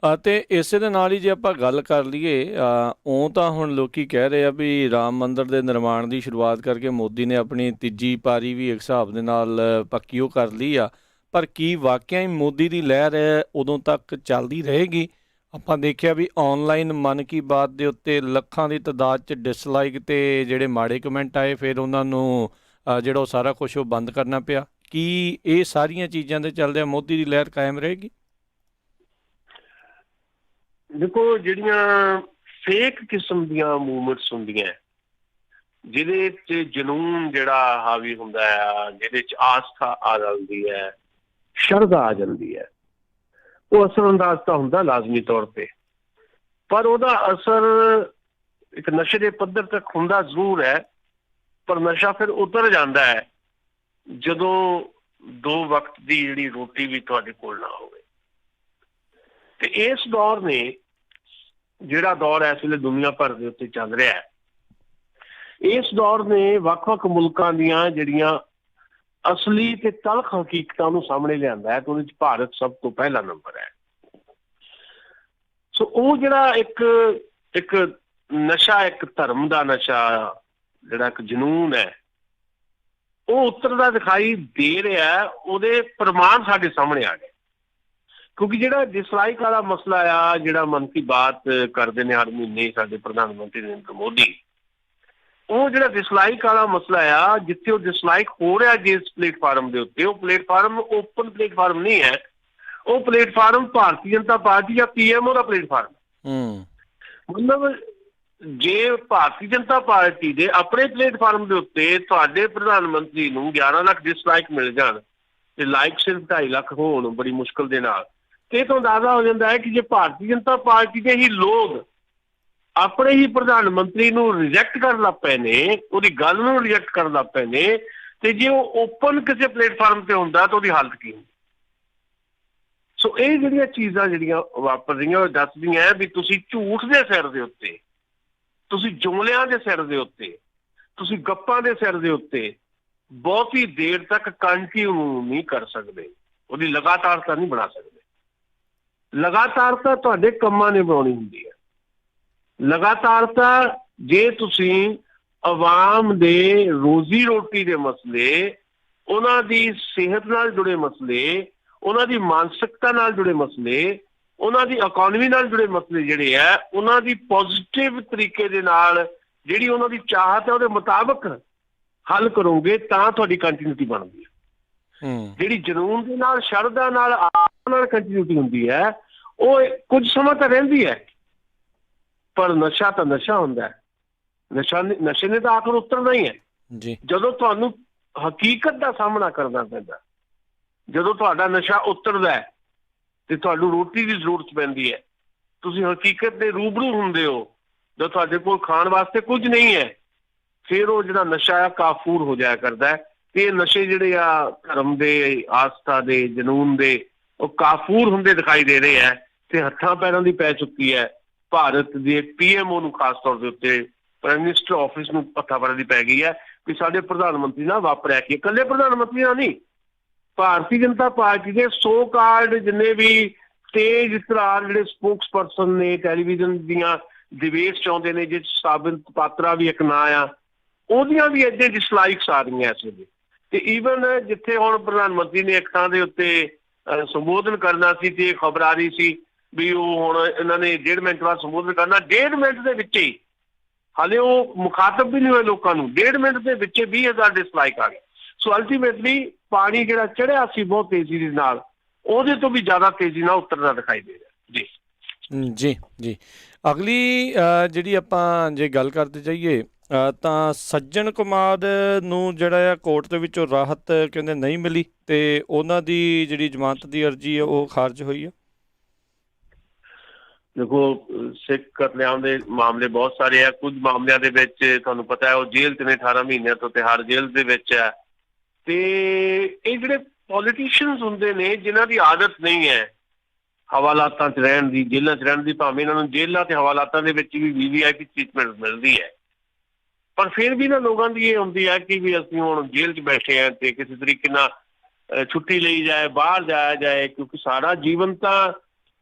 ਅਤੇ ਇਸੇ ਦੇ ਨਾਲ ਹੀ ਜੇ ਆਪਾਂ ਗੱਲ ਕਰ ਲਈਏ, ਉਹ ਤਾਂ ਹੁਣ ਲੋਕੀ ਕਹਿ ਰਹੇ ਆ ਵੀ ਰਾਮ ਮੰਦਿਰ ਦੇ ਨਿਰਮਾਣ ਦੀ ਸ਼ੁਰੂਆਤ ਕਰਕੇ ਮੋਦੀ ਨੇ ਆਪਣੀ ਤੀਜੀ ਪਾਰੀ ਵੀ ਇੱਕ ਹਿਸਾਬ ਦੇ ਨਾਲ ਪੱਕੀ ਉਹ ਕਰ ਲਈ ਆ। ਪਰ ਕੀ ਵਾਕਿਆ ਹੀ ਮੋਦੀ ਦੀ ਲਹਿਰ ਉਦੋਂ ਤੱਕ ਚੱਲਦੀ ਰਹੇਗੀ? ਆਪਾਂ ਦੇਖਿਆ ਵੀ ਆਨਲਾਈਨ ਮਨ ਕੀ ਬਾਤ ਦੇ ਉੱਤੇ ਲੱਖਾਂ ਦੀ ਤਾਦਾਦ 'ਚ ਡਿਸਲਾਈਕ ਤੇ ਜਿਹੜੇ ਮਾੜੇ ਕਮੈਂਟ ਆਏ, ਫਿਰ ਉਹਨਾਂ ਨੂੰ ਜਿਹੜਾ ਉਹ ਸਾਰਾ ਕੁਛ ਉਹ ਬੰਦ ਕਰਨਾ ਪਿਆ। ਕੀ ਇਹ ਸਾਰੀਆਂ ਚੀਜ਼ਾਂ ਦੇ ਚੱਲਦਿਆਂ ਮੋਦੀ ਦੀ ਲਹਿਰ ਕਾਇਮ ਰਹੇਗੀ? ਦੇਖੋ, ਜਿਹੜੀਆਂ ਫੇਕ ਕਿਸਮ ਦੀਆਂ ਮੂਵਮੈਂਟਸ ਹੁੰਦੀਆਂ, ਜਿਹਦੇ 'ਚ ਜਨੂਨ ਜਿਹੜਾ ਹਾਵੀ ਹੁੰਦਾ ਆ, ਜਿਹਦੇ 'ਚ ਆਸਥਾ ਆ ਜਾਂਦੀ ਹੈ, ਸ਼ਰਧਾ ਆ ਜਾਂਦੀ ਹੈ, ਉਹ ਅਸਰ ਅੰਦਾਜ਼ ਤਾਂ ਹੁੰਦਾ ਲਾਜ਼ਮੀ ਤੌਰ ਤੇ, ਪਰ ਉਹਦਾ ਅਸਰ ਇੱਕ ਨਸ਼ੇ ਦੇ ਪੱਧਰ ਤੱਕ ਹੁੰਦਾ ਜ਼ਰੂਰ ਹੈ। ਪਰ ਨਸ਼ਾ ਫਿਰ ਉਤਰ ਜਾਂਦਾ ਹੈ ਜਦੋਂ 2 ਵਕਤ ਦੀ ਜਿਹੜੀ ਰੋਟੀ ਵੀ ਤੁਹਾਡੇ ਕੋਲ ਨਾ ਹੋਵੇ। ਤੇ ਇਸ ਦੌਰ ਨੇ, ਜਿਹੜਾ ਦੌਰ ਇਸ ਵੇਲੇ ਦੁਨੀਆ ਭਰ ਦੇ ਉੱਤੇ ਚੱਲ ਰਿਹਾ ਹੈ, ਇਸ ਦੌਰ ਨੇ ਵੱਖ-ਵੱਖ ਮੁਲਕਾਂ ਦੀਆਂ ਜਿਹੜੀਆਂ ਅਸਲੀ ਤੇ ਤਲਖ ਹਕੀਕਤਾਂ ਨੂੰ ਸਾਹਮਣੇ ਲਿਆਂਦਾ ਹੈ। ਤੇ ਉਹਦੇ 'ਚ ਭਾਰਤ ਸਭ ਤੋਂ ਪਹਿਲਾ ਨੰਬਰ ਹੈ। ਸੋ ਉਹ ਜਿਹੜਾ ਇੱਕ ਨਸ਼ਾ, ਇੱਕ ਧਰਮ ਦਾ ਨਸ਼ਾ, ਜਿਹੜਾ ਇੱਕ ਜਨੂਨ ਹੈ, ਉਹ ਉਤਰਦਾ ਦਿਖਾਈ ਦੇ ਰਿਹਾ। ਉਹਦੇ ਪ੍ਰਮਾਣ ਸਾਡੇ ਸਾਹਮਣੇ ਆ ਗਏ। ਕਿਉਂਕਿ ਜਿਹੜਾ ਡਿਸਲਾਈਕ ਵਾਲਾ ਮਸਲਾ ਆ, ਜਿਹੜਾ ਮਨ ਕੀ ਬਾਤ ਕਰਦੇ ਨੇ ਹਰ ਮਹੀਨੇ ਸਾਡੇ ਪ੍ਰਧਾਨ ਮੰਤਰੀ ਨਰਿੰਦਰ ਮੋਦੀ, ਉਹ ਜਿਹੜਾ ਡਿਸਲਾਈਕ ਵਾਲਾ ਮਸਲਾ ਆ, ਜਿੱਥੇ ਉਹ ਡਿਸਲਾਈਕ ਹੋ ਰਿਹਾ ਜਿਸ ਪਲੇਟਫਾਰਮ ਦੇ ਉੱਤੇ, ਉਹ ਪਲੇਟਫਾਰਮ ਓਪਨ ਪਲੇਟਫਾਰਮ ਨਹੀਂ ਹੈ। ਉਹ ਪਲੇਟਫਾਰਮ ਭਾਰਤੀ ਜਨਤਾ ਪਾਰਟੀ ਜਾਂ PMO ਦਾ ਪਲੇਟਫਾਰਮ। ਮਤਲਬ ਜੇ ਭਾਰਤੀ ਜਨਤਾ ਪਾਰਟੀ ਦੇ ਆਪਣੇ ਪਲੇਟਫਾਰਮ ਦੇ ਉੱਤੇ ਤੁਹਾਡੇ ਪ੍ਰਧਾਨ ਮੰਤਰੀ ਨੂੰ 11 ਲੱਖ ਡਿਸਲਾਈਕ ਮਿਲ ਜਾਣ ਤੇ ਲਾਈਕ ਸਿਰਫ 2.5 ਲੱਖ ਹੋਣ ਬੜੀ ਮੁਸ਼ਕਲ ਦੇ ਨਾਲ, ਤੇ ਇਹ ਤੋਂ ਅੰਦਾਜ਼ਾ ਹੋ ਜਾਂਦਾ ਹੈ ਕਿ ਜੇ ਭਾਰਤੀ ਜਨਤਾ ਪਾਰਟੀ ਦੇ ਹੀ ਲੋਕ ਆਪਣੇ ਹੀ ਪ੍ਰਧਾਨ ਮੰਤਰੀ ਨੂੰ ਰਿਜੈਕਟ ਕਰਨ ਲੱਗ ਪਏ ਨੇ, ਉਹਦੀ ਗੱਲ ਨੂੰ ਰਿਜੈਕਟ ਕਰਨ ਲੱਗ ਪਏ ਨੇ, ਤੇ ਜੇ ਉਹ ਓਪਨ ਕਿਸੇ ਪਲੇਟਫਾਰਮ ਤੇ ਹੁੰਦਾ ਤਾਂ ਉਹਦੀ ਹਾਲਤ ਕੀ ਹੁੰਦੀ। ਸੋ ਇਹ ਜਿਹੜੀਆਂ ਚੀਜ਼ਾਂ ਜਿਹੜੀਆਂ ਵਾਪਰ ਰਹੀਆਂ, ਉਹ ਦੱਸਦੀਆਂ ਵੀ ਤੁਸੀਂ ਝੂਠ ਦੇ ਸਿਰ ਦੇ ਉੱਤੇ, ਤੁਸੀਂ ਜੁਮਲਿਆਂ ਦੇ ਸਿਰ ਦੇ ਉੱਤੇ, ਤੁਸੀਂ ਗੱਪਾਂ ਦੇ ਸਿਰ ਦੇ ਉੱਤੇ ਬਹੁਤੀ ਦੇਰ ਤੱਕ ਕੰਟੀਨਿਊ ਨਹੀਂ ਕਰ ਸਕਦੇ, ਉਹਦੀ ਲਗਾਤਾਰਤਾ ਨਹੀਂ ਬਣਾ ਸਕਦੇ। ਲਗਾਤਾਰਤਾ ਤੁਹਾਡੇ ਕੰਮਾਂ ਨੇ ਬਣਾਉਣੀ ਹੁੰਦੀ ਹੈ। ਲਗਾਤਾਰਤਾ ਜੇ ਤੁਸੀਂ ਆਵਾਮ ਦੇ ਰੋਜ਼ੀ ਰੋਟੀ ਦੇ ਮਸਲੇ, ਉਹਨਾਂ ਦੀ ਸਿਹਤ ਨਾਲ ਜੁੜੇ ਮਸਲੇ, ਉਹਨਾਂ ਦੀ ਮਾਨਸਿਕਤਾ ਨਾਲ ਜੁੜੇ ਮਸਲੇ, ਉਹਨਾਂ ਦੀ ਇਕਨੋਮੀ ਨਾਲ ਜੁੜੇ ਮਸਲੇ ਜਿਹੜੇ ਆ, ਉਹਨਾਂ ਦੀ ਪੋਜ਼ਿਟਿਵ ਤਰੀਕੇ ਦੇ ਨਾਲ ਜਿਹੜੀ ਉਹਨਾਂ ਦੀ ਚਾਹਤ ਹੈ ਉਹਦੇ ਮੁਤਾਬਕ ਹੱਲ ਕਰੋਗੇ ਤਾਂ ਤੁਹਾਡੀ ਕੰਟੀਨਿਊਟੀ ਬਣਦੀ ਹੈ। ਜਿਹੜੀ ਜਨੂਨ ਦੇ ਨਾਲ, ਸ਼ਰਧਾ ਨਾਲ, ਆਪ ਨਾਲ ਕੰਟੀਨਿਊਟੀ ਹੁੰਦੀ ਹੈ, ਉਹ ਕੁਝ ਸਮਾਂ ਤਾਂ ਰਹਿੰਦੀ ਹੈ, ਪਰ ਨਸ਼ਾ ਤਾਂ ਨਸ਼ਾ ਹੁੰਦਾ ਹੈ। ਨਸ਼ੇ ਨੇ ਤਾਂ ਆਖਰ ਉਤਰਨਾ ਹੀ ਹੈ ਜੀ। ਜਦੋਂ ਤੁਹਾਨੂੰ ਹਕੀਕਤ ਦਾ ਸਾਹਮਣਾ ਕਰਨਾ ਪੈਂਦਾ, ਜਦੋਂ ਤੁਹਾਡਾ ਨਸ਼ਾ ਉਤਰਦਾ ਤੇ ਤੁਹਾਨੂੰ ਰੋਟੀ ਦੀ ਜ਼ਰੂਰਤ ਪੈਂਦੀ ਹੈ, ਤੁਸੀਂ ਹਕੀਕਤ ਦੇ ਰੂਬਰੂ ਹੁੰਦੇ ਹੋ, ਜਦੋਂ ਤੁਹਾਡੇ ਕੋਲ ਖਾਣ ਵਾਸਤੇ ਕੁਝ ਨਹੀਂ ਹੈ, ਫਿਰ ਉਹ ਜਿਹੜਾ ਨਸ਼ਾ ਆ ਕਾਫੂਰ ਹੋ ਜਾਇਆ ਕਰਦਾ ਹੈ। ਤੇ ਇਹ ਨਸ਼ੇ ਜਿਹੜੇ ਆ ਧਰਮ ਦੇ, ਆਸਥਾ ਦੇ, ਜਨੂਨ ਦੇ, ਉਹ ਕਾਫੂਰ ਹੁੰਦੇ ਦਿਖਾਈ ਦੇ ਰਹੇ ਹੈ ਤੇ ਹੱਥਾਂ ਪੈਰਾਂ ਦੀ ਪੈ ਚੁੱਕੀ ਹੈ। ਭਾਰਤ ਦੇ PMO ਨੂੰ ਖਾਸ ਤੌਰ ਦੇ ਉੱਤੇ, ਪ੍ਰਾਈਮ ਮਿਨਿਸਟਰ ਆਫਿਸ ਨੂੰ ਹੱਥਾਂ ਪੈਰਾਂ ਦੀ ਪੈ ਗਈ ਹੈ ਕਿ ਸਾਡੇ ਪ੍ਰਧਾਨ ਮੰਤਰੀ ਨਾਲ ਵਾਪਰਿਆ ਕੀ। ਇਕੱਲੇ ਪ੍ਰਧਾਨ ਮੰਤਰੀ ਨਾਲ ਨਹੀਂ, ਭਾਰਤੀ ਜਨਤਾ ਪਾਰਟੀ ਦੇ ਸੋ ਕਾਲਡ ਜਿੰਨੇ ਵੀ ਤੇਜ਼ ਤਰਾਰ ਜਿਹੜੇ ਸਪੋਕਸ ਪਰਸਨ ਨੇ, ਟੈਲੀਵਿਜ਼ਨ ਦੀਆਂ ਡਿਬੇਟਸ ਚਾਹੁੰਦੇ ਨੇ, ਜਿਸ ਸਾਬਿਤ ਪਾਤਰਾ ਵੀ ਇੱਕ ਨਾਂ ਆ, ਉਹਦੀਆਂ ਵੀ ਇੱਦਾਂ ਡਿਸਲਾਈਕਸ ਆ ਰਹੀਆਂ ਇਸ ਵੇਲੇ। ਤੇ ਈਵਨ ਜਿੱਥੇ ਹੁਣ ਪ੍ਰਧਾਨ ਮੰਤਰੀ ਨੇ ਇੱਕ ਥਾਂ ਦੇ ਉੱਤੇ ਸੰਬੋਧਨ ਕਰਨਾ ਸੀ ਤੇ ਖਬਰ ਆ ਰਹੀ ਸੀ ਵੀ ਉਹ ਹੁਣ ਇਹਨਾਂ ਨੇ 1.5 ਮਿੰਟ ਬਾਅਦ ਸੰਬੋਧਨ ਕਰਨਾ, 1.5 ਮਿੰਟ ਦੇ ਵਿੱਚ ਹੀ, ਹਾਲੇ ਉਹ ਮੁਖਾਤਬ ਵੀ ਨਹੀਂ ਹੋਏ ਲੋਕਾਂ ਨੂੰ, 1.5 ਮਿੰਟ ਦੇ ਵਿੱਚ 20,000 ਡਿਸਲਾਈਕ ਆ ਗਏ। ਸੋ ਅਲਟੀਮੇਟਲੀ ਪਾਣੀ ਜਿਹੜਾ ਚੜਿਆ ਸੀ ਬਹੁਤ ਤੇਜ਼ੀ ਦੇ ਨਾਲ, ਉਹਦੇ ਤੋਂ ਵੀ ਜ਼ਿਆਦਾ ਤੇਜ਼ੀ ਨਾਲ ਉਤਰਦਾ ਦਿਖਾਈ ਦੇ ਰਿਹਾ ਜੀ। ਜੀ ਜੀ। ਅਗਲੀ ਜਿਹੜੀ ਆਪਾਂ ਜੇ ਗੱਲ ਕਰਦੇ ਜਾਈਏ ਤਾਂ ਸੱਜਣ ਕੁਮਾਰ ਨੂੰ ਜਿਹੜਾ ਆ ਕੋਰਟ ਦੇ ਵਿੱਚੋਂ ਰਾਹਤ ਕਹਿੰਦੇ ਨਹੀਂ ਮਿਲੀ ਤੇ ਉਹਨਾਂ ਦੀ ਜਿਹੜੀ ਜ਼ਮਾਨਤ ਦੀ ਅਰਜ਼ੀ ਹੈ ਉਹ ਖਾਰਜ ਹੋਈ ਹੈ। ਦੇਖੋ, ਸਿੱਖ ਕਤਲੇਆਮ ਦੇ ਮਾਮਲੇ ਬਹੁਤ ਸਾਰੇ ਆ। ਕੁਝ ਮਾਮਲਿਆਂ ਦੇ ਵਿੱਚ ਤੁਹਾਨੂੰ ਪਤਾ ਹੈ ਉਹ ਜੇਲ੍ਹ 'ਚ ਨੇ, 18 ਮਹੀਨਿਆਂ ਤੋਂ ਤਿਹਾੜ ਜੇਲ੍ਹ ਦੇ ਵਿੱਚ ਹੈ। ਤੇ ਇਹ ਜਿਹੜੇ ਪੋਲੀਟੀਸ਼ੀਅਨਸ ਹੁੰਦੇ ਨੇ ਜਿਨ੍ਹਾਂ ਦੀ ਆਦਤ ਨਹੀਂ ਹੈ ਹਵਾਲਾਤਾਂ 'ਚ ਰਹਿਣ ਦੀ, ਜੇਲ੍ਹਾਂ 'ਚ ਰਹਿਣ ਦੀ, ਭਾਵੇਂ ਇਹਨਾਂ ਨੂੰ ਜੇਲ੍ਹਾਂ ਤੇ ਹਵਾਲਾਤਾਂ ਦੇ ਵਿੱਚ ਵੀ VVIP ਟ੍ਰੀਟਮੈਂਟ ਮਿਲਦੀ ਹੈ, ਪਰ ਫਿਰ ਵੀ ਨਾ ਲੋਕਾਂ ਦੀ ਇਹ ਹੁੰਦੀ ਹੈ ਕਿ ਵੀ ਅਸੀਂ ਹੁਣ ਜੇਲ੍ਹ 'ਚ ਬੈਠੇ ਹਾਂ ਤੇ ਕਿਸੇ ਤਰੀਕੇ ਨਾਲ ਛੁੱਟੀ ਲਈ ਜਾਏ, ਬਾਹਰ ਜਾਇਆ ਜਾਏ, ਕਿਉਂਕਿ ਸਾਰਾ ਜੀਵਨ ਤਾਂ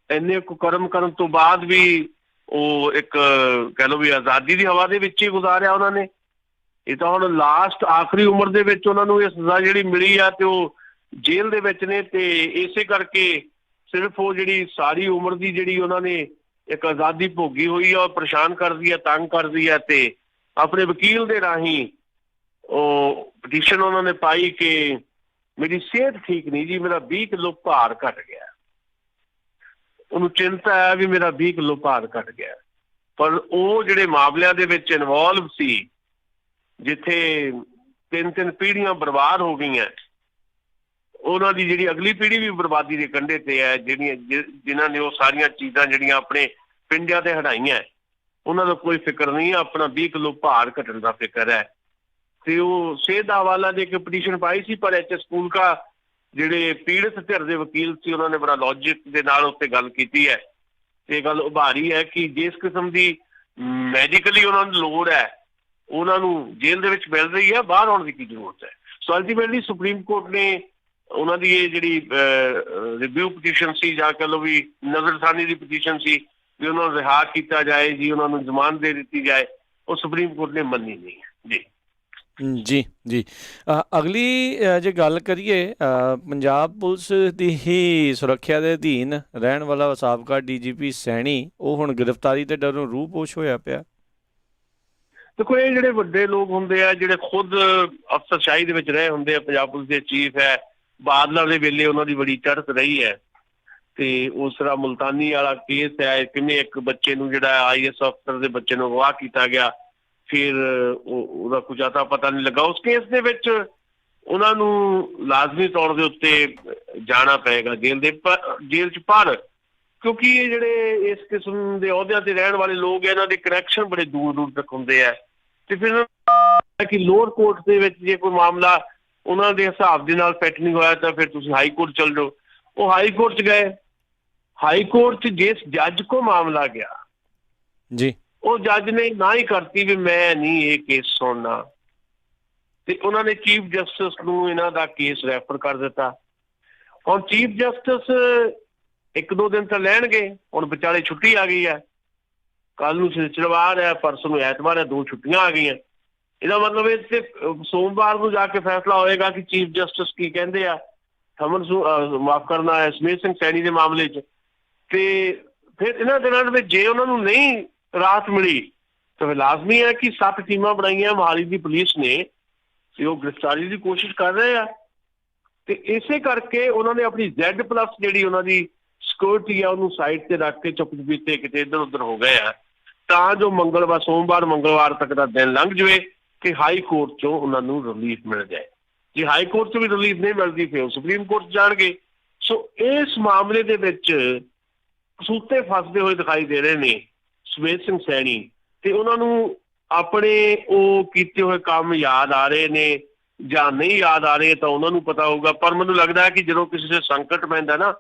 ਇੰਨੇ ਕੁਕਰਮ ਕਰਨ ਤੋਂ ਬਾਅਦ ਵੀ ਉਹ ਇੱਕ ਕਹਿ ਲਓ ਵੀ ਆਜ਼ਾਦੀ ਦੀ ਹਵਾ ਦੇ ਵਿੱਚ ਹੀ ਗੁਜ਼ਾਰਿਆ ਉਹਨਾਂ ਨੇ। ਇਹ ਤਾਂ ਹੁਣ ਲਾਸਟ ਆਖਰੀ ਉਮਰ ਦੇ ਵਿੱਚ ਉਹਨਾਂ ਨੂੰ ਇਹ ਸਜ਼ਾ ਜਿਹੜੀ ਮਿਲੀ ਆ ਤੇ ਉਹ ਜੇਲ੍ਹ ਦੇ ਵਿੱਚ ਨੇ। ਤੇ ਇਸੇ ਕਰਕੇ ਸਿਰਫ ਉਹ ਜਿਹੜੀ ਸਾਰੀ ਉਮਰ ਦੀ ਜਿਹੜੀ ਉਹਨਾਂ ਨੇ ਇੱਕ ਆਜ਼ਾਦੀ ਭੋਗੀ ਹੋਈ ਆ, ਉਹ ਪਰੇਸ਼ਾਨ ਕਰਦੀ ਹੈ, ਤੰਗ ਕਰਦੀ ਹੈ। ਤੇ ਆਪਣੇ ਵਕੀਲ ਦੇ ਰਾਹੀਂ ਉਹ ਪਟੀਸ਼ਨ ਉਹਨਾਂ ਨੇ ਪਾਈ ਕਿ ਮੇਰੀ ਸਿਹਤ ਠੀਕ ਨਹੀਂ ਜੀ, ਮੇਰਾ 20 ਕਿਲੋ ਭਾਰ ਘਟ ਗਿਆ। ਉਹਨੂੰ ਚਿੰਤਾ ਹੈ ਵੀ ਮੇਰਾ 20 ਕਿਲੋ ਭਾਰ ਘਟ ਗਿਆ, ਪਰ ਉਹ ਜਿਹੜੇ ਮਾਮਲਿਆਂ ਦੇ ਵਿੱਚ ਇਨਵੋਲਵ ਸੀ, ਜਿੱਥੇ 3 ਪੀੜ੍ਹੀਆਂ ਬਰਬਾਦ ਹੋ ਗਈਆਂ, ਉਹਨਾਂ ਦੀ ਜਿਹੜੀ ਅਗਲੀ ਪੀੜ੍ਹੀ ਵੀ ਬਰਬਾਦੀ ਦੇ ਕੰਢੇ ਤੇ ਹੈ, ਜਿਨ੍ਹਾਂ ਨੇ ਉਹ ਸਾਰੀਆਂ ਚੀਜ਼ਾਂ ਜਿਹੜੀਆਂ ਆਪਣੇ ਪਿੰਡਾਂ ਤੇ ਹਟਾਈਆਂ, ਉਹਨਾਂ ਦਾ ਕੋਈ ਫਿਕਰ ਨਹੀਂ, ਆਪਣਾ 20 ਕਿਲੋ ਭਾਰ ਘਟਣ ਦਾ ਫਿਕਰ ਹੈ। ਤੇ ਉਹ ਸਿਹਤ ਦਾ ਹਵਾਲਾ ਦੇ ਕੇ ਪਟੀਸ਼ਨ ਪਾਈ ਸੀ, ਪਰ HS ਫੂਲਕਾ ਜਿਹੜੇ ਪੀੜਤ ਧਿਰ ਦੇ ਵਕੀਲ ਸੀ, ਉਹਨਾਂ ਨੇ ਬੜਾ ਲੌਜਿਕ ਦੇ ਨਾਲ ਉੱਤੇ ਗੱਲ ਕੀਤੀ ਹੈ ਤੇ ਗੱਲ ਉਭਾਰੀ ਹੈ ਕਿ ਜਿਸ ਕਿਸਮ ਦੀ ਮੈਡੀਕਲੀ ਉਹਨਾਂ ਨੂੰ ਲੋੜ ਹੈ, ਉਹਨਾਂ ਨੂੰ ਜੇਲ੍ਹ ਦੇ ਵਿੱਚ ਮਿਲ ਰਹੀ ਹੈ, ਬਾਹਰ ਆਉਣ ਦੀ ਕੀ ਜ਼ਰੂਰਤ ਹੈ। ਸੋ ਅਲਟੀਮੇਟਲੀ ਸੁਪਰੀਮ ਕੋਰਟ ਨੇ ਉਹਨਾਂ ਦੀ ਇਹ ਜਿਹੜੀ ਰਿਵਿਊ ਪਟੀਸ਼ਨ ਸੀ, ਜਾਂ ਕਹਿ ਲਓ ਵੀ ਨਜ਼ਰਸਾਨੀ ਦੀ ਪਟੀਸ਼ਨ ਸੀ ਵੀ ਉਹਨਾਂ ਨੂੰ ਰਿਹਾ ਕੀਤਾ ਜਾਏ ਜੀ, ਉਹਨਾਂ ਨੂੰ ਜ਼ਮਾਨਤ ਦੇ ਦਿੱਤੀ ਜਾਏ, ਉਹ ਸੁਪਰੀਮ ਕੋਰਟ ਨੇ ਮੰਨੀ ਨਹੀਂ ਹੈ ਜੀ। ਜੀ ਜੀ। ਅਗਲੀ ਜੇ ਗੱਲ ਕਰੀਏ, ਪੰਜਾਬ ਪੁਲਿਸ ਦੀ ਹੀ ਸੁਰੱਖਿਆ ਦੇ ਅਧੀਨ ਰਹਿਣ ਵਾਲਾ ਸਾਬਕਾ DGP ਸੈਣੀ, ਉਹ ਹੁਣ ਗ੍ਰਿਫਤਾਰੀ ਦੇ ਡਰੋਂ ਰੂਹ-ਪੋਸ਼ ਹੋਇਆ ਪਿਆ। ਦੇਖੋ, ਇਹ ਜਿਹੜੇ ਵੱਡੇ ਲੋਕ ਹੁੰਦੇ ਆ, ਜਿਹੜੇ ਖੁਦ ਅਫਸਰਸ਼ਾਹੀ ਦੇ ਵਿੱਚ ਰਹੇ ਹੁੰਦੇ ਆ, ਪੰਜਾਬ ਪੁਲਿਸ ਦੇ ਚੀਫ ਹੈ, ਬਾਦਲਾਂ ਦੇ ਵੇਲੇ ਉਹਨਾਂ ਦੀ ਬੜੀ ਚੜ੍ਹਤ ਰਹੀ ਹੈ। ਤੇ ਉਸ ਤਰ੍ਹਾਂ ਮੁਲਤਾਨੀ ਵਾਲਾ ਕੇਸ ਹੈ, ਕਿਵੇਂ ਇੱਕ ਬੱਚੇ ਨੂੰ ਜਿਹੜਾ IAS ਅਫਸਰ ਦੇ ਬੱਚੇ ਨੂੰ ਅਗਵਾ ਕੀਤਾ ਗਿਆ, ਫਿਰ ਉਹਦਾ ਕੁਝ ਅਤਾ ਪਤਾ ਨਹੀਂ ਲੱਗਾ। ਉਸ ਕੇਸ ਦੇ ਵਿੱਚ ਉਹਨਾਂ ਨੂੰ ਲਾਜ਼ਮੀ ਤੌਰ ਦੇ ਉੱਤੇ ਜਾਣਾ ਪਏਗਾ ਜੇਲ੍ਹ 'ਚ, ਪਰ ਕਿਉਂਕਿ ਇਹ ਜਿਹੜੇ ਇਸ ਕਿਸਮ ਦੇ ਅਹੁਦਿਆਂ ਤੇ ਰਹਿਣ ਵਾਲੇ ਲੋਕ, ਇਹਨਾਂ ਦੇ ਕਨੈਕਸ਼ਨ ਬੜੇ ਦੂਰ ਦੂਰ ਤੱਕ ਹੁੰਦੇ ਆ। ਤੇ ਫਿਰ ਕਿ ਲੋਅਰ ਕੋਰਟ ਦੇ ਵਿੱਚ ਜੇ ਕੋਈ ਮਾਮਲਾ ਉਹਨਾਂ ਦੇ ਹਿਸਾਬ ਦੇ ਨਾਲ ਫਿੱਟ ਨਹੀਂ ਹੋਇਆ ਤਾਂ ਫਿਰ ਤੁਸੀਂ ਹਾਈ ਕੋਰਟ ਚੱਲ ਜਾਓ। ਉਹ ਹਾਈ ਕੋਰਟ 'ਚ ਗਏ, ਹਾਈ ਕੋਰਟ 'ਚ ਜਿਸ ਜੱਜ ਕੋ ਮਾਮਲਾ ਗਿਆ ਜੀ, ਉਹ ਜੱਜ ਨੇ ਨਾ ਹੀ ਕਰਤੀ ਵੀ ਮੈਂ ਨਹੀਂ ਇਹ ਕੇਸ ਸੁਣਨਾ। ਤੇ ਉਹਨਾਂ ਨੇ ਚੀਫ ਜਸਟਿਸ ਨੂੰ ਇਹਨਾਂ ਦਾ ਕੇਸ ਰੈਫਰ ਕਰ ਦਿੱਤਾ। ਹੁਣ ਚੀਫ ਜਸਟਿਸ 1-2 ਦਿਨ ਤਾਂ ਲੈਣਗੇ, ਹੁਣ ਵਿਚਾਲੇ ਛੁੱਟੀ ਆ ਗਈ ਹੈ, ਕੱਲ ਨੂੰ ਸ਼ਨੀਚਰਵਾਰ ਹੈ, ਪਰਸੋਂ ਨੂੰ ਐਤਵਾਰ ਹੈ, 2 ਛੁੱਟੀਆਂ ਆ ਗਈਆਂ। ਇਹਦਾ ਮਤਲਬ ਇਹ ਤੇ ਸੋਮਵਾਰ ਨੂੰ ਜਾ ਕੇ ਫੈਸਲਾ ਹੋਏਗਾ ਕਿ ਚੀਫ ਜਸਟਿਸ ਕੀ ਕਹਿੰਦੇ ਆ ਮਾਫ ਕਰਨਾ ਸਮੇਤ ਸਿੰਘ ਸੈਣੀ ਦੇ ਮਾਮਲੇ 'ਚ। ਤੇ ਫਿਰ ਇਹਨਾਂ ਦਿਨਾਂ ਦੇ ਵਿੱਚ ਜੇ ਉਹਨਾਂ ਨੂੰ ਨਹੀਂ ਰਾਹਤ ਮਿਲੀ ਤਾਂ ਫਿਰ ਲਾਜ਼ਮੀ ਹੈ ਕਿ 7 ਟੀਮਾਂ ਬਣਾਈਆਂ ਮੋਹਾਲੀ ਦੀ ਪੁਲਿਸ ਨੇ ਤੇ ਉਹ ਗ੍ਰਿਫਤਾਰੀ ਦੀ ਕੋਸ਼ਿਸ਼ ਕਰ ਰਹੇ ਆ। ਤੇ ਇਸੇ ਕਰਕੇ ਉਹਨਾਂ ਨੇ ਆਪਣੀ Z+ ਜਿਹੜੀ ਉਹਨਾਂ ਦੀ ਸਿਕਿਉਰਿਟੀ ਆ ਉਹਨੂੰ ਸਾਈਡ ਤੇ ਰੱਖ ਕੇ ਚੁੱਪ ਚਪੀਤੇ ਕਿਤੇ ਇੱਧਰ ਉੱਧਰ ਹੋ ਗਏ ਆ, ਤਾਂ ਜੋ ਸੋਮਵਾਰ ਮੰਗਲਵਾਰ ਤੱਕ ਦਾ ਦਿਨ ਲੰਘ ਜਾਵੇ ਕਿ ਹਾਈ ਕੋਰਟ 'ਚੋਂ ਉਹਨਾਂ ਨੂੰ ਰਿਲੀਫ ਮਿਲ ਜਾਏ। ਜੇ ਹਾਈ ਕੋਰਟ 'ਚ ਵੀ ਰਿਲੀਫ ਨਹੀਂ ਮਿਲਦੀ ਫਿਰ ਉਹ ਸੁਪਰੀਮ ਕੋਰਟ ਜਾਣਗੇ। ਸੋ ਇਸ ਮਾਮਲੇ ਦੇ ਵਿੱਚ ਕਸੂਤੇ ਫਸਦੇ ਹੋਏ ਦਿਖਾਈ ਦੇ ਰਹੇ ਨੇ ਸਮੇਤ ਸਿੰਘ ਸੈਣੀ, ਤੇ ਉਹਨਾਂ ਨੂੰ ਆਪਣੇ ਉਹ ਕੀਤੇ ਹੋਏ ਕੰਮ ਯਾਦ ਆ ਰਹੇ ਨੇ ਜਾਂ ਨਹੀਂ ਯਾਦ ਆ ਰਹੇ ਤਾਂ ਉਹਨਾਂ ਨੂੰ ਪਤਾ ਹੋਊਗਾ। ਪਰ ਮੈਨੂੰ ਲੱਗਦਾ ਹੈ ਕਿ ਜਦੋਂ ਕਿਸੇ ਦੇ ਸੰਕਟ ਪੈਂਦਾ ਨਾ,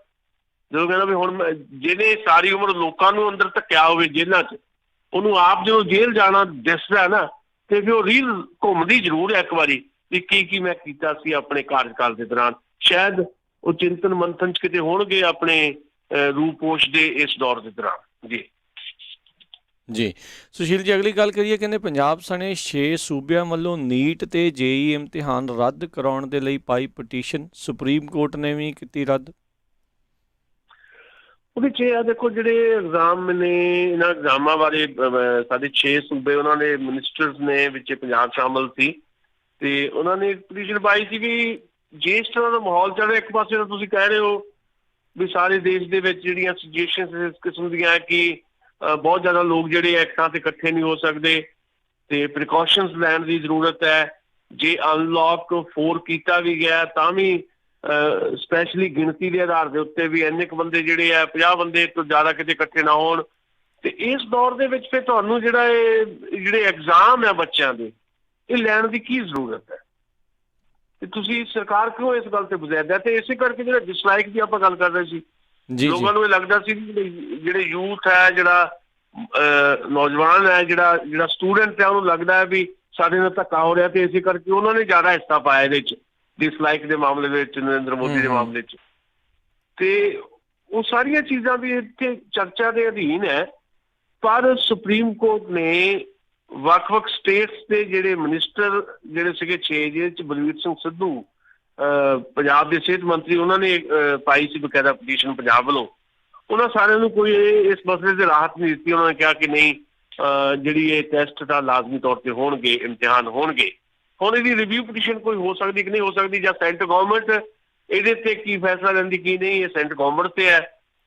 ਜਦੋਂ ਕਹਿੰਦਾ ਵੀ ਹੁਣ ਜਿਹਨੇ ਸਾਰੀ ਉਮਰ ਲੋਕਾਂ ਨੂੰ ਅੰਦਰ ਧੱਕਿਆ ਹੋਵੇ ਜੇਲ੍ਹਾਂ 'ਚ, ਉਹਨੂੰ ਆਪ ਜਦੋਂ ਜੇਲ੍ਹ ਜਾਣਾ ਦਿਸਦਾ ਨਾ, ਤੇ ਫਿਰ ਉਹ ਰੀਲ ਘੁੰਮਦੀ ਜ਼ਰੂਰ ਹੈ ਇੱਕ ਵਾਰੀ ਵੀ ਕੀ ਮੈਂ ਕੀਤਾ ਸੀ ਆਪਣੇ ਕਾਰਜਕਾਲ ਦੇ ਦੌਰਾਨ। ਸ਼ਾਇਦ ਉਹ ਚਿੰਤਨ ਮੰਥਨ 'ਚ ਕਿਤੇ ਹੋਣਗੇ ਆਪਣੇ ਰੂਪੋਸ਼ ਦੇ ਇਸ ਦੌਰ ਦੇ ਦੌਰਾਨ। ਜੀ ਸੁਸ਼ੀਲ ਜੀ, ਅਗਲੀ ਗੱਲ ਕਰੀਏ, ਕਹਿੰਦੇ ਪੰਜਾਬ ਸਣੇ 6 ਸੂਬਿਆਂ ਵੱਲੋਂ ਨੀਟ ਤੇ JEE ਇਮਤਿਹਾਨ ਰੱਦ ਕਰਾਉਣ ਦੇ ਲਈ ਪਾਈ ਪਟੀਸ਼ਨ, ਸੁਪਰੀਮ ਕੋਰਟ ਨੇ ਵੀ ਕੀਤੀ ਰੱਦ। ਉਹਦੇ 'ਚ ਇਹ ਆ ਦੇਖੋ, ਜਿਹੜੇ ਐਗਜ਼ਾਮ ਨੇ ਇਹਨਾਂ ਐਗਜ਼ਾਮਾਂ ਬਾਰੇ ਸਾਡੇ 6 ਸੂਬੇ ਉਹਨਾਂ ਦੇ ਮਿਨਿਸਟਰਸ ਨੇ ਵਿੱਚ ਪੰਜਾਬ ਸ਼ਾਮਲ ਸੀ, ਤੇ ਉਹਨਾਂ ਨੇ ਪਟੀਸ਼ਨ ਪਾਈ ਸੀ ਵੀ ਜੇ ਇਸ ਤਰ੍ਹਾਂ ਦਾ ਮਾਹੌਲ ਚੱਲ ਰਿਹਾ, ਇੱਕ ਪਾਸੇ ਤਾਂ ਤੁਸੀਂ ਕਹਿ ਰਹੇ ਹੋ ਵੀ ਸਾਰੇ ਦੇਸ਼ ਦੇ ਵਿੱਚ ਜਿਹੜੀਆਂ ਸੁਜੈਸ਼ਨਸ ਇਸ ਕਿਸਮ ਦੀਆਂ ਕਿ ਬਹੁਤ ਜ਼ਿਆਦਾ ਲੋਕ ਜਿਹੜੇ ਇੱਕ ਥਾਂ ਤੇ ਇਕੱਠੇ ਨਹੀਂ ਹੋ ਸਕਦੇ ਤੇ ਪ੍ਰੀਕਾਸ਼ਨਸ ਲੈਣ ਦੀ ਜ਼ਰੂਰਤ ਹੈ। ਜੇ ਅਨਲੌਕ 4 ਕੀਤਾ ਵੀ ਗਿਆ ਤਾਂ ਵੀ ਸਪੈਸ਼ਲੀ ਗਿਣਤੀ ਦੇ ਆਧਾਰ ਦੇ ਉੱਤੇ ਵੀ ਇੰਨੇ ਕੁ ਬੰਦੇ ਜਿਹੜੇ ਆ 50 ਬੰਦੇ ਤੋਂ ਜ਼ਿਆਦਾ ਕਿਤੇ ਇਕੱਠੇ ਨਾ ਹੋਣ। ਤੇ ਇਸ ਦੌਰ ਦੇ ਵਿੱਚ ਫਿਰ ਤੁਹਾਨੂੰ ਜਿਹੜੇ ਐਗਜ਼ਾਮ ਆ ਬੱਚਿਆਂ ਦੇ ਇਹ ਲੈਣ ਦੀ ਕੀ ਜ਼ਰੂਰਤ ਹੈ, ਤੇ ਤੁਸੀਂ ਸਰਕਾਰ ਕਿਉਂ ਇਸ ਗੱਲ ਤੇ ਬਜ਼ੈਦਾ। ਤੇ ਇਸੇ ਕਰਕੇ ਜਿਹੜਾ ਡਿਸਲਾਈਕ ਦੀ ਆਪਾਂ ਗੱਲ ਕਰ ਰਹੇ ਸੀ, ਲੋਕਾਂ ਨੂੰ ਇਹ ਲੱਗਦਾ ਸੀ ਜਿਹੜੇ ਯੂਥ ਹੈ, ਜਿਹੜਾ ਨੌਜਵਾਨ ਹੈ, ਜਿਹੜਾ ਸਟੂਡੈਂਟ ਹੈ, ਉਹਨੂੰ ਲੱਗਦਾ ਹੈ ਵੀ ਸਾਡੇ ਨਾਲ ਧੱਕਾ ਹੋ ਰਿਹਾ, ਤੇ ਇਸੇ ਕਰਕੇ ਉਹਨਾਂ ਨੇ ਜ਼ਿਆਦਾ ਹਿੱਸਾ ਪਾਇਆ ਇਹਦੇ 'ਚ ਡਿਸਲਾਈਕ ਦੇ ਮਾਮਲੇ ਵਿੱਚ, ਨਰਿੰਦਰ ਮੋਦੀ ਦੇ ਮਾਮਲੇ 'ਚ। ਤੇ ਉਹ ਸਾਰੀਆਂ ਚੀਜ਼ਾਂ ਵੀ ਇੱਥੇ ਚਰਚਾ ਦੇ ਅਧੀਨ ਹੈ। ਪਰ ਸੁਪਰੀਮ ਕੋਰਟ ਨੇ ਵੱਖ-ਵੱਖ ਸਟੇਟਸ ਦੇ ਜਿਹੜੇ ਮਿਨਿਸਟਰ ਜਿਹੜੇ ਸੀਗੇ 6, ਜਿਹਦੇ 'ਚ ਬਲਵੀਰ ਸਿੰਘ ਸਿੱਧੂ ਪੰਜਾਬ ਦੇ ਸਿਹਤ ਮੰਤਰੀ, ਉਹਨਾਂ ਨੇ ਪਾਈ ਸੀ ਬਕਾਇਦਾ ਪਟੀਸ਼ਨ ਪੰਜਾਬ ਵੱਲੋਂ, ਉਹਨਾਂ ਸਾਰਿਆਂ ਨੂੰ ਕੋਈ ਇਸ ਮਸਲੇ 'ਤੇ ਰਾਹਤ ਨਹੀਂ ਦਿੱਤੀ। ਉਹਨਾਂ ਨੇ ਕਿਹਾ ਕਿ ਨਹੀਂ, ਜਿਹੜੀ ਇਹ ਟੈਸਟ ਤਾਂ ਲਾਜ਼ਮੀ ਤੌਰ 'ਤੇ ਹੋਣਗੇ, ਇਮਤਿਹਾਨ ਹੋਣਗੇ। ਹੁਣ ਇਹਦੀ ਰਿਵਿਊ ਪਟੀਸ਼ਨ ਕੋਈ ਹੋ ਸਕਦੀ ਕਿ ਨਹੀਂ ਹੋ ਸਕਦੀ, ਜਾਂ ਸੈਂਟਰ ਗਵਰਨਮੈਂਟ ਇਹਦੇ 'ਤੇ ਕੀ ਫੈਸਲਾ ਲੈਂਦੀ ਕੀ ਨਹੀਂ, ਇਹ ਸੈਂਟਰ ਗਵਰਨਮੈਂਟ 'ਤੇ ਹੈ।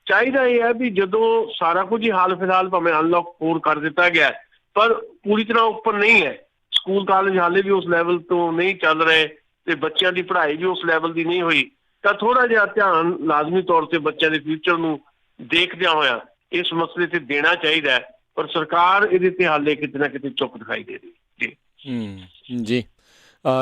ਚਾਹੀਦਾ ਇਹ ਹੈ ਵੀ ਜਦੋਂ ਸਾਰਾ ਕੁਝ ਹੀ ਹਾਲ ਫਿਲਹਾਲ ਭਾਵੇਂ ਅਨਲੌਕ 4 ਕਰ ਦਿੱਤਾ ਗਿਆ, ਪਰ ਪੂਰੀ ਤਰ੍ਹਾਂ ਉੱਪਰ ਨਹੀਂ ਹੈ, ਸਕੂਲ ਕਾਲਜ ਹਾਲੇ ਵੀ ਉਸ ਲੈਵਲ ਤੋਂ ਨਹੀਂ ਚੱਲ ਰਹੇ ਤੇ ਬੱਚਿਆਂ ਦੀ ਪੜ੍ਹਾਈ ਵੀ ਉਸ ਲੈਵਲ ਦੀ ਨਹੀਂ ਹੋਈ, ਤਾਂ ਥੋੜ੍ਹਾ ਜਿਹਾ ਧਿਆਨ ਲਾਜ਼ਮੀ ਤੌਰ 'ਤੇ ਬੱਚਿਆਂ ਦੇ ਫਿਊਚਰ ਨੂੰ ਦੇਖਦਿਆਂ ਹੋਇਆ ਇਸ ਮਸਲੇ 'ਤੇ ਦੇਣਾ ਚਾਹੀਦਾ ਹੈ। ਪਰ ਸਰਕਾਰ ਇਹਦੇ 'ਤੇ ਹਾਲੇ ਕਿਤੇ ਨਾ ਕਿਤੇ ਚੁੱਪ ਦਿਖਾਈ ਦੇ ਰਹੀ ਜੀ।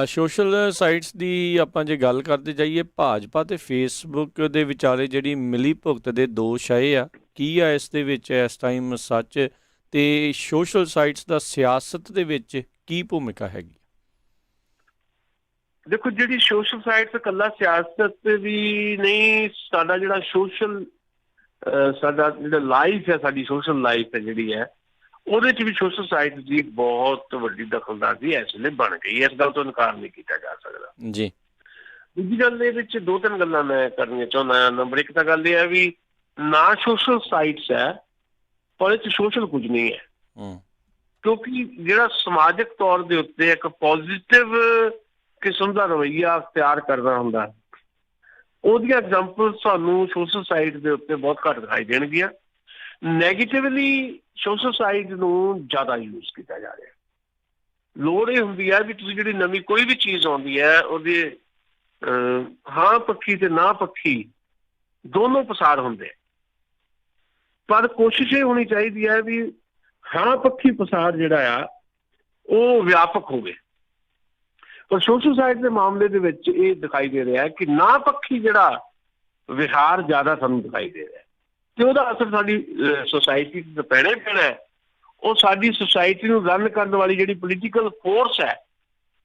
ਸੋਸ਼ਲ ਸਾਈਟਸ ਦੀ ਆਪਾਂ ਜੇ ਗੱਲ ਕਰਦੇ ਜਾਈਏ, ਭਾਜਪਾ ਤੇ ਫੇਸਬੁੱਕ ਦੇ ਵਿਚਾਲੇ ਜਿਹੜੀ ਮਿਲੀ ਭੁਗਤ ਦੇ ਦੋਸ਼ ਆਏ ਆ, ਕੀ ਆ ਇਸ ਦੇ ਵਿੱਚ ਇਸ ਟਾਈਮ ਸੱਚ, ਤੇ ਸੋਸ਼ਲ ਸਾਈਟਸ ਦਾ ਸਿਆਸਤ ਦੇ ਵਿੱਚ ਕੀ ਭੂਮਿਕਾ ਹੈਗੀ? ਦੇਖੋ, ਜਿਹੜੀ ਸੋਸ਼ਲ ਸਾਈਟਸ ਇਕੱਲਾ ਸਿਆਸਤ ਵੀ ਨਹੀਂ, ਸਾਡਾ ਜਿਹੜਾ ਸਾਡਾ ਜਿਹੜਾ ਲਾਈਫ ਹੈ, ਸਾਡੀ ਸੋਸ਼ਲ ਲਾਈਫ ਹੈ ਜਿਹੜੀ ਹੈ, ਉਹਦੇ 'ਚ ਵੀ ਸੋਸ਼ਲ ਸਾਈਟ ਦੀ ਬਹੁਤ ਵੱਡੀ ਦਖਲਅੰਦਾਜ਼ੀ ਇਸ ਵੇਲੇ ਬਣ ਗਈ ਹੈ। ਇਸ ਗੱਲ ਤੋਂ ਇਨਕਾਰ ਨਹੀਂ ਕੀਤਾ ਜਾ ਸਕਦਾ ਜੀ। ਦੂਜੀ ਗੱਲ ਦੇ ਵਿੱਚ 2-3 ਗੱਲਾਂ ਮੈਂ ਕਰਨੀਆਂ ਚਾਹੁੰਦਾ ਹਾਂ। ਨੰਬਰ 1 ਤਾਂ ਗੱਲ ਇਹ ਹੈ ਵੀ ਨਾ ਸੋਸ਼ਲ ਸਾਈਟਸ ਹੈ ਪਰ ਇਹ 'ਚ ਸੋਸ਼ਲ ਕੁਝ ਨਹੀਂ ਹੈ, ਕਿਉਂਕਿ ਜਿਹੜਾ ਸਮਾਜਿਕ ਤੌਰ ਦੇ ਉੱਤੇ ਇੱਕ ਪੋਜ਼ਿਟਿਵ ਕਿਸਮ ਦਾ ਰਵੱਈਆ ਅਖਤਿਆਰ ਕਰਨਾ ਹੁੰਦਾ, ਉਹਦੀਆਂ ਐਗਜ਼ਾਮਪਲ ਸਾਨੂੰ ਸੋਸ਼ਲ ਸਾਈਟ ਦੇ ਉੱਤੇ ਬਹੁਤ ਘੱਟ ਦਿਖਾਈ ਦੇਣਗੀਆਂ। ਨੈਗੇਟਿਵਲੀ ਸੋਸ਼ਲ ਸਾਈਟ ਨੂੰ ਜ਼ਿਆਦਾ ਯੂਜ਼ ਕੀਤਾ ਜਾ ਰਿਹਾ। ਲੋੜ ਇਹ ਹੁੰਦੀ ਹੈ ਵੀ ਤੁਸੀਂ ਜਿਹੜੀ ਨਵੀਂ ਕੋਈ ਵੀ ਚੀਜ਼ ਆਉਂਦੀ ਹੈ, ਉਹਦੇ ਹਾਂ ਪੱਖੀ ਤੇ ਨਾ ਪੱਖੀ ਦੋਨੋਂ ਪਸਾਰ ਹੁੰਦੇ, ਪਰ ਕੋਸ਼ਿਸ਼ ਇਹ ਹੋਣੀ ਚਾਹੀਦੀ ਹੈ ਵੀ ਹਾਂ ਪੱਖੀ ਪਸਾਰ ਜਿਹੜਾ ਆ ਉਹ ਵਿਆਪਕ ਹੋਵੇ। ਪਰ ਸੋਸ਼ਲ ਸਾਈਟ ਦੇ ਮਾਮਲੇ ਦੇ ਵਿੱਚ ਇਹ ਦਿਖਾਈ ਦੇ ਰਿਹਾ ਕਿ ਨਾ ਪੱਖੀ ਜਿਹੜਾ ਵਿਹਾਰ ਜ਼ਿਆਦਾ ਸਾਨੂੰ ਦਿਖਾਈ ਦੇ ਰਿਹਾ, ਤੇ ਉਹਦਾ ਅਸਰ ਸਾਡੀ ਸੁਸਾਇਟੀ 'ਤੇ ਪੈਣਾ ਹੀ ਪੈਣਾ ਹੈ। ਉਹ ਸਾਡੀ ਸੁਸਾਇਟੀ ਨੂੰ ਰਨ ਕਰਨ ਵਾਲੀ ਜਿਹੜੀ ਪੋਲੀਟੀਕਲ ਫੋਰਸ ਹੈ,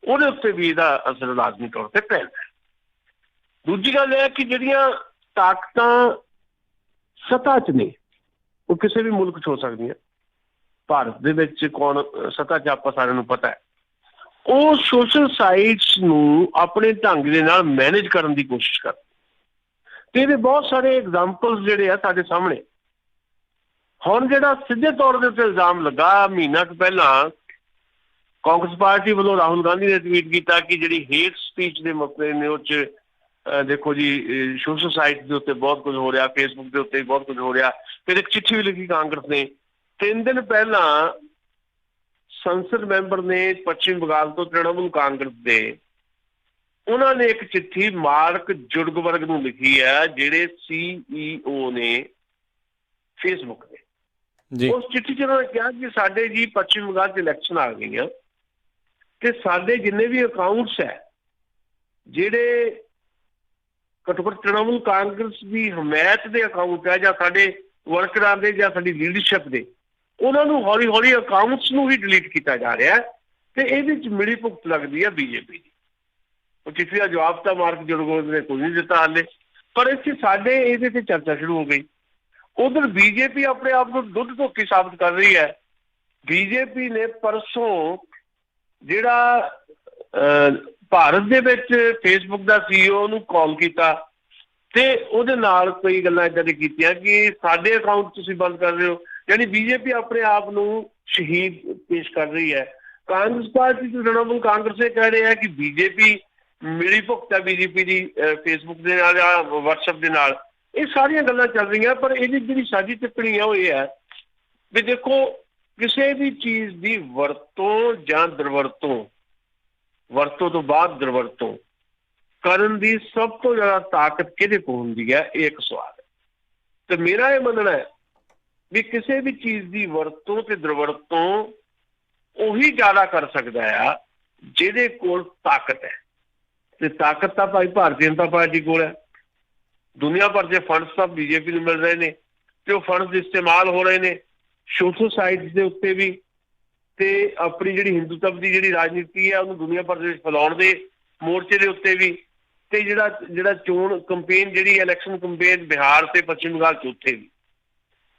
ਉਹਦੇ ਉੱਤੇ ਵੀ ਇਹਦਾ ਅਸਰ ਲਾਜ਼ਮੀ ਤੌਰ ਤੇ ਪੈਂਦਾ ਹੈ। ਦੂਜੀ ਗੱਲ ਇਹ ਹੈ ਕਿ ਜਿਹੜੀਆਂ ਤਾਕਤਾਂ ਸੱਤਾ 'ਚ ਨੇ ਉਹ ਕਿਸੇ ਵੀ ਮੁਲਕ 'ਚ ਹੋ ਸਕਦੀਆਂ। ਭਾਰਤ ਦੇ ਵਿੱਚ ਕੌਣ ਸੱਤਾ 'ਚ ਆਪਾਂ ਸਾਰਿਆਂ ਨੂੰ ਪਤਾ ਹੈ। ਉਹ ਸੋਸ਼ਲ ਸਾਈਟਸ ਨੂੰ ਆਪਣੇ ਢੰਗ ਦੇ ਨਾਲ ਮੈਨੇਜ ਕਰਨ ਦੀ ਕੋਸ਼ਿਸ਼ ਕਰਦੇ ਤੇ ਇਹਦੇ ਬਹੁਤ ਸਾਰੇ ਐਗਜ਼ਾਮਪਲਸ ਜਿਹੜੇ ਆ ਸਾਡੇ ਸਾਹਮਣੇ। ਹੁਣ ਜਿਹੜਾ ਸਿੱਧੇ ਤੌਰ ਦੇ ਉੱਤੇ ਇਲਜ਼ਾਮ ਲੱਗਾ ਮਹੀਨਾ ਕੁ ਪਹਿਲਾਂ ਕਾਂਗਰਸ ਪਾਰਟੀ ਵੱਲੋਂ ਰਾਹੁਲ ਗਾਂਧੀ ਨੇ ਟਵੀਟ ਕੀਤਾ ਕਿ ਜਿਹੜੀ ਹੇਟ ਸਪੀਚ ਦੇ ਮਸਲੇ ਨੇ ਉਹ 'ਚ ਦੇਖੋ ਜੀ ਸੋਸ਼ਲ ਸਾਈਟ ਦੇ ਉੱਤੇ ਬਹੁਤ ਕੁਝ ਹੋ ਰਿਹਾ, ਫੇਸਬੁੱਕ ਦੇ ਉੱਤੇ ਬਹੁਤ ਕੁਝ ਹੋ ਰਿਹਾ। ਫਿਰ ਇੱਕ ਚਿੱਠੀ ਵੀ ਲਿਖੀ ਕਾਂਗਰਸ ਨੇ। 3 ਦਿਨ ਪਹਿਲਾਂ ਸੰਸਦ ਮੈਂਬਰ ਨੇ ਪੱਛਮੀ ਬੰਗਾਲ ਤੋਂ ਤ੍ਰਿਣਮੂਲ ਕਾਂਗਰਸ ਦੇ, ਉਹਨਾਂ ਨੇ ਇੱਕ ਚਿੱਠੀ ਮਾਰਕ ਜ਼ੁਕਰਬਰਗ ਨੂੰ ਲਿਖੀ ਹੈ ਜਿਹੜੇ CEO ਨੇ ਫੇਸਬੁੱਕ ਦੇ। ਉਸ ਚਿੱਠੀ 'ਚ ਉਹਨਾਂ ਨੇ ਕਿਹਾ ਕਿ ਸਾਡੇ ਜੀ ਪੱਛਮੀ ਬੰਗਾਲ 'ਚ ਇਲੈਕਸ਼ਨ ਆ ਗਈਆਂ ਤੇ ਸਾਡੇ ਜਿੰਨੇ ਵੀ ਅਕਾਊਂਟਸ ਹੈ ਜਿਹੜੇ ਘੱਟੋ ਘੱਟ ਤ੍ਰਿਣਮੂਲ ਕਾਂਗਰਸ ਦੀ ਹਮਾਇਤ ਦੇ ਅਕਾਊਂਟ ਹੈ ਜਾਂ ਸਾਡੇ ਵਰਕਰਾਂ ਦੇ ਜਾਂ ਸਾਡੀ ਲੀਡਰਸ਼ਿਪ ਦੇ, ਉਹਨਾਂ ਨੂੰ ਹੌਲੀ ਹੌਲੀ ਅਕਾਊਂਟਸ ਨੂੰ ਹੀ ਡਿਲੀਟ ਕੀਤਾ ਜਾ ਰਿਹਾ ਤੇ ਇਹਦੇ 'ਚ ਮਿਲੀ ਭੁਗਤ ਲੱਗਦੀ ਹੈ ਬੀਜੇਪੀ ਦੀ। ਉਹ ਚਿੱਠੀ ਦਾ ਜਵਾਬ ਤਾਂ ਮਾਰਕ ਜ਼ੁਕਰਬਰਗ ਨੇ ਕੋਈ ਨਹੀਂ ਦਿੱਤਾ ਹਾਲੇ, ਪਰ ਇੱਥੇ ਸਾਡੇ ਇਹਦੇ ਤੇ ਚਰਚਾ ਸ਼ੁਰੂ ਹੋ ਗਈ। ਉਧਰ ਬੀਜੇਪੀ ਆਪਣੇ ਆਪ ਨੂੰ ਦੁੱਧ ਧੋਤੀ ਸਾਬਤ ਕਰ ਰਹੀ ਹੈ। ਬੀਜੇਪੀ ਨੇ ਪਰਸੋਂ ਜਿਹੜਾ ਭਾਰਤ ਦੇ ਵਿੱਚ ਫੇਸਬੁੱਕ ਦਾ CEO ਨੂੰ ਕਾਲ ਕੀਤਾ ਤੇ ਉਹਦੇ ਨਾਲ ਕਈ ਗੱਲਾਂ ਇੱਦਾਂ ਦੀਆਂ ਕੀਤੀਆਂ ਕਿ ਸਾਡੇ ਅਕਾਊਂਟ ਤੁਸੀਂ ਬੰਦ ਕਰ ਰਹੇ ਹੋ। ਯਾਨੀ ਬੀਜੇਪੀ ਆਪਣੇ ਆਪ ਨੂੰ ਸ਼ਹੀਦ ਪੇਸ਼ ਕਰ ਰਹੀ ਹੈ। ਕਾਂਗਰਸ ਪਾਰਟੀ ਤੇ ਤ੍ਰਿਣਮੂਲ ਕਾਂਗਰਸ ਇਹ ਕਹਿ ਰਹੇ ਹੈ ਕਿ ਬੀਜੇਪੀ ਮਿਲੀ ਭੁਗਤ ਹੈ ਬੀਜੇਪੀ ਦੀ ਫੇਸਬੁੱਕ ਦੇ ਨਾਲ ਜਾਂ ਵਟਸਐਪ ਦੇ ਨਾਲ। ਇਹ ਸਾਰੀਆਂ ਗੱਲਾਂ ਚੱਲ ਰਹੀਆਂ, ਪਰ ਇਹਦੀ ਜਿਹੜੀ ਸਾਡੀ ਟਿੱਪਣੀ ਹੈ ਉਹ ਇਹ ਹੈ ਵੀ ਦੇਖੋ ਕਿਸੇ ਵੀ ਚੀਜ਼ ਦੀ ਵਰਤੋਂ ਜਾਂ ਦੁਰਵਰਤੋਂ, ਵਰਤੋਂ ਤੋਂ ਬਾਅਦ ਦੁਰਵਰਤੋਂ ਕਰਨ ਦੀ ਸਭ ਤੋਂ ਜ਼ਿਆਦਾ ਤਾਕਤ ਕਿਹਦੇ ਕੋਲ ਹੁੰਦੀ ਹੈ, ਇਹ ਇੱਕ ਸਵਾਲ ਹੈ। ਤੇ ਮੇਰਾ ਇਹ ਮੰਨਣਾ ਹੈ ਵੀ ਕਿਸੇ ਵੀ ਚੀਜ਼ ਦੀ ਵਰਤੋਂ ਤੇ ਦੁਰਵਰਤੋਂ ਉਹੀ ਜ਼ਿਆਦਾ ਕਰ ਸਕਦਾ ਆ ਜਿਹਦੇ ਕੋਲ ਤਾਕਤ ਹੈ। ਤੇ ਤਾਕਤ ਤਾਂ ਭਾਈ ਭਾਰਤੀ ਜਨਤਾ ਪਾਰਟੀ ਕੋਲ ਹੈ। ਦੁਨੀਆ ਭਰ ਦੇ ਫੰਡਸ ਤਾਂ ਬੀਜੇਪੀ ਨੂੰ ਮਿਲ ਰਹੇ ਨੇ ਤੇ ਉਹ ਫੰਡਸ ਇਸਤੇਮਾਲ ਹੋ ਰਹੇ ਨੇ ਸੋਸ਼ਲ ਸਾਈਟਸ ਦੇ ਉੱਤੇ ਵੀ, ਤੇ ਆਪਣੀ ਜਿਹੜੀ ਹਿੰਦੂਤਵ ਦੀ ਜਿਹੜੀ ਰਾਜਨੀਤੀ ਹੈ ਉਹਨੂੰ ਦੁਨੀਆ ਭਰ ਦੇ ਵਿੱਚ ਫੈਲਾਉਣ ਦੇ ਮੋਰਚੇ ਦੇ ਉੱਤੇ ਵੀ, ਤੇ ਜਿਹੜਾ ਚੋਣ ਕੰਪੇਨ ਜਿਹੜੀ ਇਲੈਕਸ਼ਨ ਕੰਪੇਨ ਬਿਹਾਰ ਤੇ ਪੱਛਮੀ ਬੰਗਾਲ 'ਚ ਉੱਥੇ ਵੀ।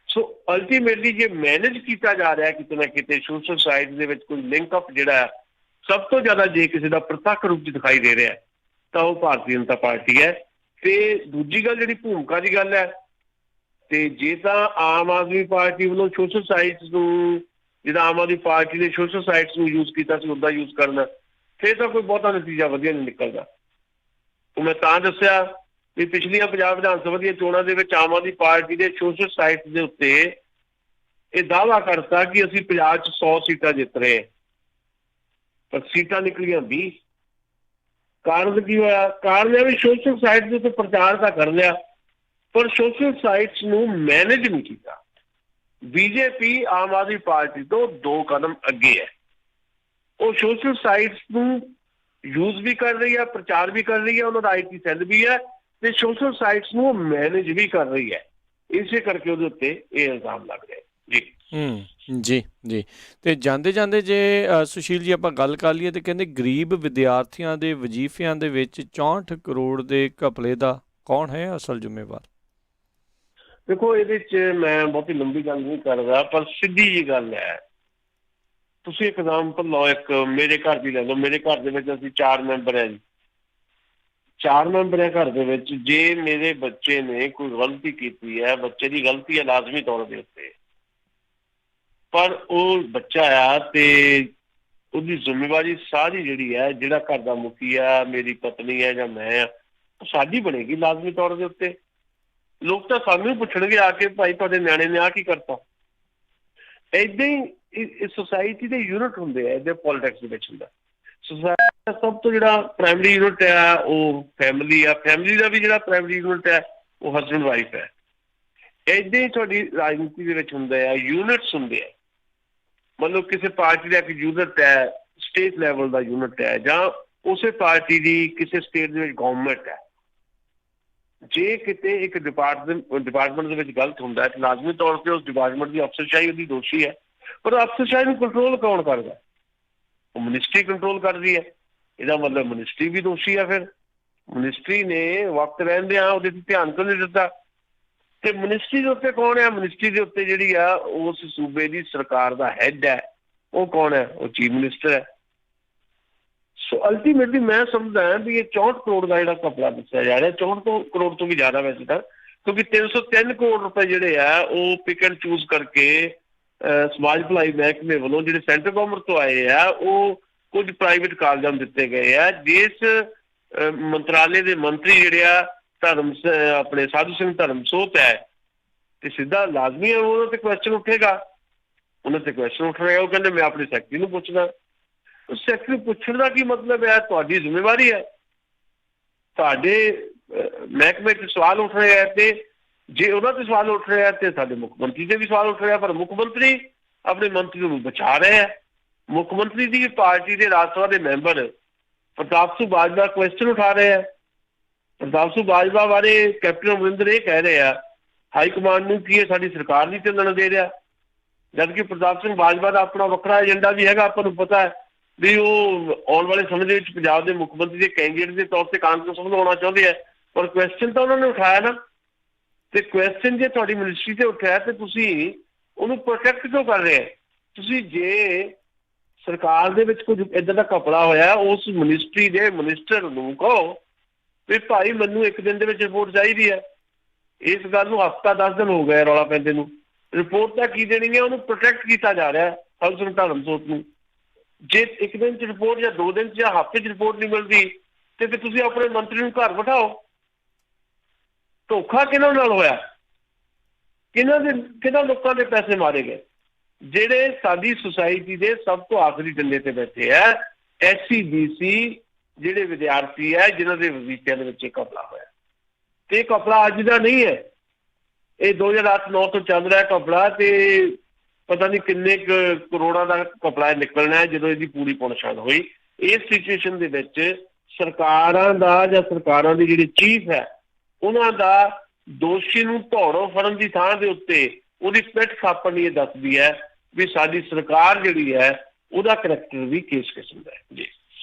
ਸੋ ਅਲਟੀਮੇਟਲੀ ਜੇ ਮੈਨੇਜ ਕੀਤਾ ਜਾ ਰਿਹਾ ਕਿਤੇ ਨਾ ਕਿਤੇ ਸੋਸ਼ਲ ਸਾਈਟ ਦੇ ਵਿੱਚ ਕੋਈ ਲਿੰਕ ਅਪ ਜਿਹੜਾ ਸਭ ਤੋਂ ਜ਼ਿਆਦਾ ਜੇ ਕਿਸੇ ਦਾ ਪ੍ਰਤੱਖ ਰੂਪ 'ਚ ਦਿਖਾਈ ਦੇ ਰਿਹਾ ਤਾਂ ਉਹ ਭਾਰਤੀ ਜਨਤਾ ਪਾਰਟੀ ਹੈ। ਤੇ ਦੂਜੀ ਗੱਲ ਜਿਹੜੀ ਭੂਮਿਕਾ ਦੀ ਗੱਲ ਹੈ, ਤੇ ਜੇ ਤਾਂ ਆਮ ਆਦਮੀ ਪਾਰਟੀ ਵੱਲੋਂ ਸੋਸ਼ਲ ਸਾਈਟਸ ਨੂੰ ਜਿੱਦਾਂ ਆਮ ਆਦਮੀ ਪਾਰਟੀ ਨੇ ਸੋਸ਼ਲ ਸਾਈਟਸ ਨੂੰ ਯੂਜ਼ ਕੀਤਾ ਸੀ ਉੱਦਾਂ ਯੂਜ਼ ਕਰਨਾ, ਫਿਰ ਤਾਂ ਕੋਈ ਬਹੁਤਾ ਨਤੀਜਾ ਵਧੀਆ ਨਹੀਂ ਨਿਕਲਦਾ। ਉਹ ਮੈਂ ਤਾਂ ਦੱਸਿਆ ਵੀ ਪਿਛਲੀਆਂ ਪੰਜਾਬ ਵਿਧਾਨ ਸਭਾ ਦੀਆਂ ਚੋਣਾਂ ਦੇ ਵਿੱਚ ਆਮ ਆਦਮੀ ਪਾਰਟੀ ਦੇ ਸੋਸ਼ਲ ਸਾਈਟਸ ਦੇ ਉੱਤੇ ਇਹ ਦਾਅਵਾ ਕਰਤਾ ਕਿ ਅਸੀਂ ਪੰਜਾਬ 'ਚ 100 ਸੀਟਾਂ ਜਿੱਤ ਰਹੇ, ਪਰ ਸੀਟਾਂ ਨਿਕਲੀਆਂ 20। ਕਾਰਨ ਕੀ ਹੋਇਆ? ਕਾਰਨ ਇਹ ਵੀ ਸੋਸ਼ਲ ਸਾਈਟ ਦੇ ਉੱਤੇ ਪ੍ਰਚਾਰ ਤਾਂ ਕਰ ਲਿਆ ਪਰ ਸੋਸ਼ਲ ਸਾਈਟਸ ਨੂੰ ਮੈਨੇਜ ਨਹੀਂ ਕੀਤਾ। ਬੀਜੇਪੀ ਆਮ ਆਦਮੀ ਪਾਰਟੀ ਤੋਂ 2 ਕਦਮ ਅੱਗੇ ਹੈ। ਉਹ ਸੋਸ਼ਲ ਸਾਈਟਸ ਨੂੰ ਯੂਜ਼ ਵੀ ਕਰ ਰਹੀ ਹੈ, ਪ੍ਰਚਾਰ ਵੀ ਕਰ ਰਹੀ ਹੈ, ਉਹਨਾਂ ਦਾ IT ਸੈੱਲ ਵੀ ਹੈ ਤੇ ਸੋਸ਼ਲ ਸਾਈਟਸ ਨੂੰ ਮੈਨੇਜ ਵੀ ਕਰ ਰਹੀ ਹੈ। ਇਸੇ ਕਰਕੇ ਉਹਦੇ ਉੱਤੇ ਇਹ ਇਲਜ਼ਾਮ ਲੱਗ ਰਿਹਾ ਜੀ। ਜੀ ਤੇ ਜਾਂਦੇ ਜੇ ਸੁਸ਼ੀਲ ਜੀ ਆਪਾਂ ਗੱਲ ਕਰ ਲਈਏ ਤੇ ਕਹਿੰਦੇ ਗਰੀਬ ਵਿਦਿਆਰਥੀਆਂ ਦੇ ਵਜ਼ੀਫਿਆਂ ਦੇ ਵਿੱਚ 64 ਕਰੋੜ ਦੇ ਘਪਲੇ ਦਾ ਕੌਣ ਹੈ ਅਸਲ ਜ਼ਿੰਮੇਵਾਰ? ਦੇਖੋ ਇਹਦੇ 'ਚ ਮੈਂ ਬਹੁਤੀ ਲੰਬੀ ਗੱਲ ਨਹੀਂ ਕਰਦਾ, ਪਰ ਸਿੱਧੀ ਜੀ ਗੱਲ ਹੈ। ਤੁਸੀਂ ਐਗਜ਼ਾਮਪਲ ਲਓ, ਇੱਕ ਮੇਰੇ ਘਰ ਦੀ ਲੈ ਲਓ। ਮੇਰੇ ਘਰ ਦੇ ਵਿੱਚ ਅਸੀਂ 4 ਮੈਂਬਰ ਹੈ ਜੀ। 4 ਮੈਂਬਰ ਹੈ ਘਰ ਦੇ ਵਿੱਚ। ਜੇ ਮੇਰੇ ਬੱਚੇ ਨੇ ਕੋਈ ਗਲਤੀ ਕੀਤੀ ਹੈ, ਬੱਚੇ ਦੀ ਗਲਤੀ ਹੈ ਲਾਜ਼ਮੀ ਤੌਰ ਦੇ ਉੱਤੇ, ਪਰ ਉਹ ਬੱਚਾ ਆ ਤੇ ਉਹਦੀ ਜ਼ਿੰਮੇਵਾਰੀ ਸਾਰੀ ਜਿਹੜੀ ਹੈ, ਜਿਹੜਾ ਘਰ ਦਾ ਮੁਖੀ ਆ, ਮੇਰੀ ਪਤਨੀ ਹੈ ਜਾਂ ਮੈਂ ਆ, ਉਹ ਸਾਡੀ ਬਣੇਗੀ ਲਾਜ਼ਮੀ ਤੌਰ ਦੇ ਉੱਤੇ। ਲੋਕ ਤਾਂ ਸਾਨੂੰ ਹੀ ਪੁੱਛਣਗੇ ਆ ਕੇ ਭਾਈ ਤੁਹਾਡੇ ਨਿਆਣੇ ਨੇ ਆ ਕੀ ਕਰਤਾ। ਏਦਾਂ ਹੀ ਸੋਸਾਇਟੀ ਦੇ ਯੂਨਿਟ ਹੁੰਦੇ ਆ, ਇਹਦੇ ਪੋਲੀਟਿਕਸ ਦੇ ਵਿੱਚ ਹੁੰਦਾ। ਸੋਸਾਇਟੀ ਦਾ ਸਭ ਤੋਂ ਜਿਹੜਾ ਪ੍ਰਾਇਮਰੀ ਯੂਨਿਟ ਹੈ ਉਹ ਫੈਮਿਲੀ ਆ। ਫੈਮਿਲੀ ਦਾ ਵੀ ਜਿਹੜਾ ਪ੍ਰਾਇਮਰੀ ਯੂਨਿਟ ਹੈ ਉਹ ਹਸਬੈਂਡ ਵਾਈਫ ਹੈ। ਏਦਾਂ ਹੀ ਤੁਹਾਡੀ ਰਾਜਨੀਤੀ ਦੇ ਵਿੱਚ ਹੁੰਦਾ ਆ, ਯੂਨਿਟਸ ਹੁੰਦੇ ਆ। ਮਤਲਬ ਕਿਸੇ ਪਾਰਟੀ ਦਾ ਇੱਕ ਯੂਨਿਟ ਹੈ, ਸਟੇਟ ਲੈਵਲ ਦਾ ਯੂਨਿਟ ਹੈ, ਜਾਂ ਉਸੇ ਪਾਰਟੀ ਦੀ ਕਿਸੇ ਸਟੇਟ ਦੇ ਵਿੱਚ ਗਵਰਨਮੈਂਟ ਹੈ। ਜੇ ਕਿਤੇ ਇੱਕ ਡਿਪਾਰਟਮੈਂਟ ਦੇ ਵਿੱਚ ਗਲਤ ਹੁੰਦਾ ਹੈ ਤਾਂ ਲਾਜ਼ਮੀ ਤੌਰ ਤੇ ਉਸ ਡਿਪਾਰਟਮੈਂਟ ਦੀ ਅਫਸਰਸ਼ਾਹੀ ਉਹਦੀ ਦੋਸ਼ੀ ਹੈ। ਪਰ ਅਫਸਰਸ਼ਾਹੀ ਨੂੰ ਕੰਟਰੋਲ ਕੌਣ ਕਰਦਾ? ਉਹ ਮਿਨਿਸਟਰੀ ਕੰਟਰੋਲ ਕਰਦੀ ਹੈ। ਇਹਦਾ ਮਤਲਬ ਮਿਨਿਸਟਰੀ ਵੀ ਦੋਸ਼ੀ ਆ। ਫਿਰ ਮਿਨਿਸਟਰੀ ਨੇ ਵਕਤ ਰਹਿੰਦਿਆਂ ਉਹਦੇ ਤੇ ਧਿਆਨ ਕਿਉਂ ਨਹੀਂ ਦਿੱਤਾ? ਤੇ ਮਿਨਿਸਟਰੀ ਦੇ ਉੱਤੇ ਕੌਣ ਹੈ? ਮਿਨਿਸਟਰੀ ਦੇ ਉੱਤੇ ਜਿਹੜੀ ਆ ਉਸ ਸੂਬੇ ਦੀ ਸਰਕਾਰ ਦਾ ਹੈਡ ਹੈ, ਉਹ ਕੌਣ ਹੈ? ਉਹ ਚੀਫ ਮਿਨਿਸਟਰ ਹੈ। ਸੋ ਅਲਟੀਮੇਟਲੀ ਮੈਂ ਸਮਝਦਾ ਵੀ ਇਹ 64 ਕਰੋੜ ਦਾ ਜਿਹੜਾ ਘਪਲਾ ਦੱਸਿਆ ਜਾ ਰਿਹਾ, 64 ਕਰੋੜ ਤੋਂ ਵੀ ਜ਼ਿਆਦਾ ਵੈਸੇ ਤਾਂ, ਕਿਉਂਕਿ 303 ਕਰੋੜ ਰੁਪਏ ਜਿਹੜੇ ਆ ਉਹ ਪਿਕ ਐਂਡ ਚੂਜ਼ ਕਰਕੇ ਸਮਾਜ ਭਲਾਈ ਮਹਿਕਮੇ ਵੱਲੋਂ ਜਿਹੜੇ ਸੈਂਟਰ ਗਵਰਨਮੈਂਟ ਤੋਂ ਆਏ ਆ ਉਹ ਕੁਝ ਪ੍ਰਾਈਵੇਟ ਕਾਲਜਾਂ ਨੂੰ ਦਿੱਤੇ ਗਏ ਆ। ਜਿਸ ਮੰਤਰਾਲੇ ਦੇ ਮੰਤਰੀ ਜਿਹੜੇ ਆ ਆਪਣੇ ਸਾਧੂ ਸਿੰਘ ਧਰਮਸੋਤ ਹੈ, ਤੇ ਸਿੱਧਾ ਲਾਜ਼ਮੀ ਹੈ ਉਹਨਾਂ ਤੇ ਕੁਐਸਚਨ ਉੱਠੇਗਾ। ਉਹਨਾਂ ਤੇ ਕੁਐਸਚਨ ਉੱਠ ਰਿਹਾ, ਉਹ ਕਹਿੰਦੇ ਮੈਂ ਆਪਣੇ ਸੈਕਟਰੀ ਨੂੰ ਪੁੱਛਦਾ। ਸੈਕਟਰੀ ਪੁੱਛਣ ਦਾ ਕੀ ਮਤਲਬ ਹੈ? ਤੁਹਾਡੀ ਜ਼ਿੰਮੇਵਾਰੀ ਹੈ, ਤੁਹਾਡੇ ਮਹਿਕਮੇ 'ਚ ਸਵਾਲ ਉੱਠ ਰਿਹਾ ਹੈ, ਤੇ ਜੇ ਉਹਨਾਂ ਤੇ ਸਵਾਲ ਉੱਠ ਰਿਹਾ ਤੇ ਸਾਡੇ ਮੁੱਖ ਮੰਤਰੀ ਤੇ ਵੀ ਸਵਾਲ ਉੱਠ ਰਿਹਾ। ਪਰ ਮੁੱਖ ਮੰਤਰੀ ਆਪਣੇ ਮੰਤਰੀ ਨੂੰ ਬਚਾ ਰਹੇ ਹੈ। ਮੁੱਖ ਮੰਤਰੀ ਦੀ ਪਾਰਟੀ ਦੇ ਰਾਜ ਸਭਾ ਦੇ ਮੈਂਬਰ ਪ੍ਰਤਾਪ ਸਿੰਘ ਬਾਜਵਾ ਕੁਐਸਚਨ ਉਠਾ ਰਹੇ ਹੈ। ਪ੍ਰਤਾਪ ਸਿੰਘ ਬਾਜਵਾ ਬਾਰੇ ਕੈਪਟਨ ਅਮਰਿੰਦਰ ਇਹ ਕਹਿ ਰਹੇ ਆ ਹਾਈ ਕਮਾਂਡ ਨੂੰ ਕੀ ਇਹ ਸਾਡੀ ਸਰਕਾਰ ਨਹੀਂ ਚੱਲਣ ਦੇ ਰਿਹਾ, ਜਦਕਿ ਪ੍ਰਤਾਪ ਸਿੰਘ ਬਾਜਵਾ ਦਾ ਆਪਣਾ ਵੱਖਰਾ ਏਜੰਡਾ ਵੀ ਹੈਗਾ। ਆਪਾਂ ਨੂੰ ਪਤਾ ਹੈ ਵੀ ਉਹ ਆਉਣ ਵਾਲੇ ਸਮੇਂ ਦੇ ਵਿੱਚ ਪੰਜਾਬ ਦੇ ਮੁੱਖ ਮੰਤਰੀ ਦੇ ਕੈਂਡੀਡੇਟ ਦੇ ਤੌਰ ਤੇ ਕਾਂਗਰਸ ਵੱਲੋਂ ਆਉਣਾ ਚਾਹੁੰਦੇ ਆ, ਪਰ ਕੁਐਸਚਨ ਤਾਂ ਉਹਨਾਂ ਨੇ ਉਠਾਇਆ ਨਾ। ਤੇ ਕੁਐਸਚਨ ਜੇ ਤੁਹਾਡੀ ਮਿਨਿਸਟਰੀ ਤੇ ਉੱਠਿਆ ਤੇ ਤੁਸੀਂ ਉਹਨੂੰ ਪ੍ਰੋਟੈਕਟ ਕਿਉਂ ਕਰ ਰਹੇ? ਤੁਸੀਂ ਜੇ ਸਰਕਾਰ ਦੇ ਵਿੱਚ ਕੁਝ ਇੱਦਾਂ ਦਾ ਘਪਲਾ ਹੋਇਆ, ਉਸ ਮਿਨਿਸਟਰੀ ਦੇ ਮਿਨਿਸਟਰ ਨੂੰ ਕਹੋ ਵੀ ਭਾਈ ਮੈਨੂੰ ਇੱਕ ਦਿਨ ਦੇ ਵਿੱਚ ਰਿਪੋਰਟ ਚਾਹੀਦੀ ਹੈ। ਇਸ ਗੱਲ ਨੂੰ ਹਫ਼ਤਾ 10 ਦਿਨ ਹੋ ਗਏ ਰੌਲਾ ਪੈਂਦੇ ਨੂੰ। ਰਿਪੋਰਟ ਤਾਂ ਕੀ ਦੇਣੀ ਹੈ? ਉਹਨੂੰ ਪ੍ਰੋਟੈਕਟ ਕੀਤਾ ਜਾ ਰਿਹਾ ਸਾਧੂ ਸਿੰਘ ਧਰਮਸੋਤ ਨੂੰ। ਜੇ ਇੱਕ ਦਿਨ 'ਚ ਰਿਪੋਰਟ ਜਾਂ 2 ਦਿਨ 'ਚ ਜਾਂ ਹਫ਼ਤੇ 'ਚ ਰਿਪੋਰਟ ਨਹੀਂ ਮਿਲਦੀ ਤੇ ਫਿਰ ਤੁਸੀਂ ਆਪਣੇ ਮੰਤਰੀ ਨੂੰ ਘਰ ਬਿਠਾਓ। ਧੋਖਾ ਕਿਹਨਾਂ ਨਾਲ ਹੋਇਆ? ਕਿਹਨਾਂ ਲੋਕਾਂ ਦੇ ਪੈਸੇ ਮਾਰੇ ਗਏ? ਜਿਹੜੇ ਸਾਡੀ ਸੁਸਾਇਟੀ ਦੇ ਸਭ ਤੋਂ ਆਖਰੀ ਡੰਡੇ ਤੇ ਬੈਠੇ ਆ, SC-BC ਜਿਹੜੇ ਵਿਦਿਆਰਥੀ ਹੈ, ਜਿਨ੍ਹਾਂ ਦੇ ਵਜ਼ੀਫਿਆਂ ਦੇ ਵਿੱਚ ਇਹ ਘਪਲਾ ਹੋਇਆ। ਤੇ ਇਹ ਘਪਲਾ ਅੱਜ ਦਾ ਨਹੀਂ ਹੈ, ਇਹ 2008-9 ਤੋਂ ਚੱਲ ਰਿਹਾ ਘਪਲਾ, ਤੇ ਪਤਾ ਨਹੀਂ ਕਿੰਨੇ ਕਰੋੜਾਂ ਦਾ ਘਪਲਾ ਨਿਕਲਣਾ ਹੈ ਜਦੋਂ ਇਹਦੀ ਪੂਰੀ ਪਹੁੰਚਾਣ ਹੋਈ। ਇਸ ਸਿਚੁਏਸ਼ਨ ਦੇ ਵਿੱਚ ਸਰਕਾਰਾਂ ਦਾ ਜਾਂ ਸਰਕਾਰਾਂ ਦੀ ਜਿਹੜੀ ਚੀਫ ਹੈ, ਉਹਨਾਂ ਦਾ ਦੋਸ਼ੀ ਨੂੰ ਧੌੜੋਂ ਫੜਨ ਦੀ ਥਾਂ ਦੇ ਉੱਤੇ ਉਹਦੀ ਪਿੱਠ ਥਾਪਣ ਲਈ ਇਹ ਦੱਸਦੀ ਹੈ ਵੀ ਸਾਡੀ ਸਰਕਾਰ ਜਿਹੜੀ ਹੈ ਉਹਦਾ ਕਰੈਕਟਰ ਵੀ ਕਿਸ ਕਿਸਮ ਦਾ ਹੈ।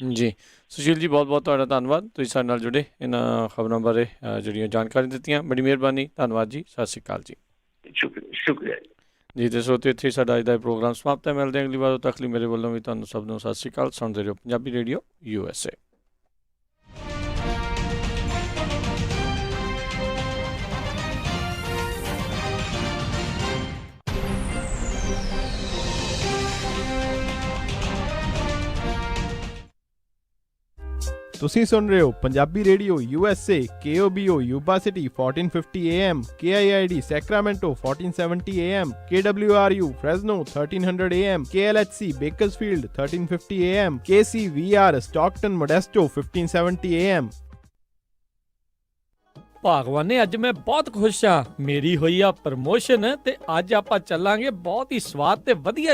ਜੀ ਸੁਸ਼ੀਲ ਜੀ, ਬਹੁਤ ਬਹੁਤ ਤੁਹਾਡਾ ਧੰਨਵਾਦ, ਤੁਸੀਂ ਸਾਡੇ ਨਾਲ ਜੁੜੇ, ਇਹਨਾਂ ਖਬਰਾਂ ਬਾਰੇ ਜਿਹੜੀਆਂ ਜਾਣਕਾਰੀ ਦਿੱਤੀਆਂ, ਬੜੀ ਮਿਹਰਬਾਨੀ, ਧੰਨਵਾਦ ਜੀ, ਸਤਿ ਸ਼੍ਰੀ ਅਕਾਲ ਜੀ। ਸ਼ੁਕਰੀਆ ਜੀ। ਤੇ ਸੋ ਇੱਥੇ ਸਾਡਾ ਅੱਜ ਦਾ ਪ੍ਰੋਗਰਾਮ ਸਮਾਪਤ ਹੈ। ਮਿਲਦੇ ਹਾਂ ਅਗਲੀ ਵਾਰ, ਤੱਕ ਲਈ ਮੇਰੇ ਵੱਲੋਂ ਵੀ ਤੁਹਾਨੂੰ ਸਭ ਨੂੰ ਸਤਿ ਸ਼੍ਰੀ ਅਕਾਲ। ਸੁਣਦੇ ਰਹੋ ਪੰਜਾਬੀ ਰੇਡੀਓ USA। ਤੁਸੀਂ ਸੁਣ ਰਹੇ ਹੋ Punjabi radio USA, KOBO Yuba City 1450 AM, KIID Sacramento 1470 AM, KWRU Fresno 1300 AM, KLHC Bakersfield 1350 AM, KCVR Stockton Modesto 1570 AM। ਭਾਗਵਾਨੇ ਅੱਜ ਮੈਂ ਬਹੁਤ ਖੁਸ਼ ਹਾਂ, ਮੇਰੀ ਹੋਈ ਆ ਪ੍ਰਮੋਸ਼ਨ ਤੇ ਅੱਜ ਆਪਾਂ ਚੱਲਾਂਗੇ ਬਹੁਤ ਹੀ ਸਵਾਦ ਤੇ ਵਧੀਆ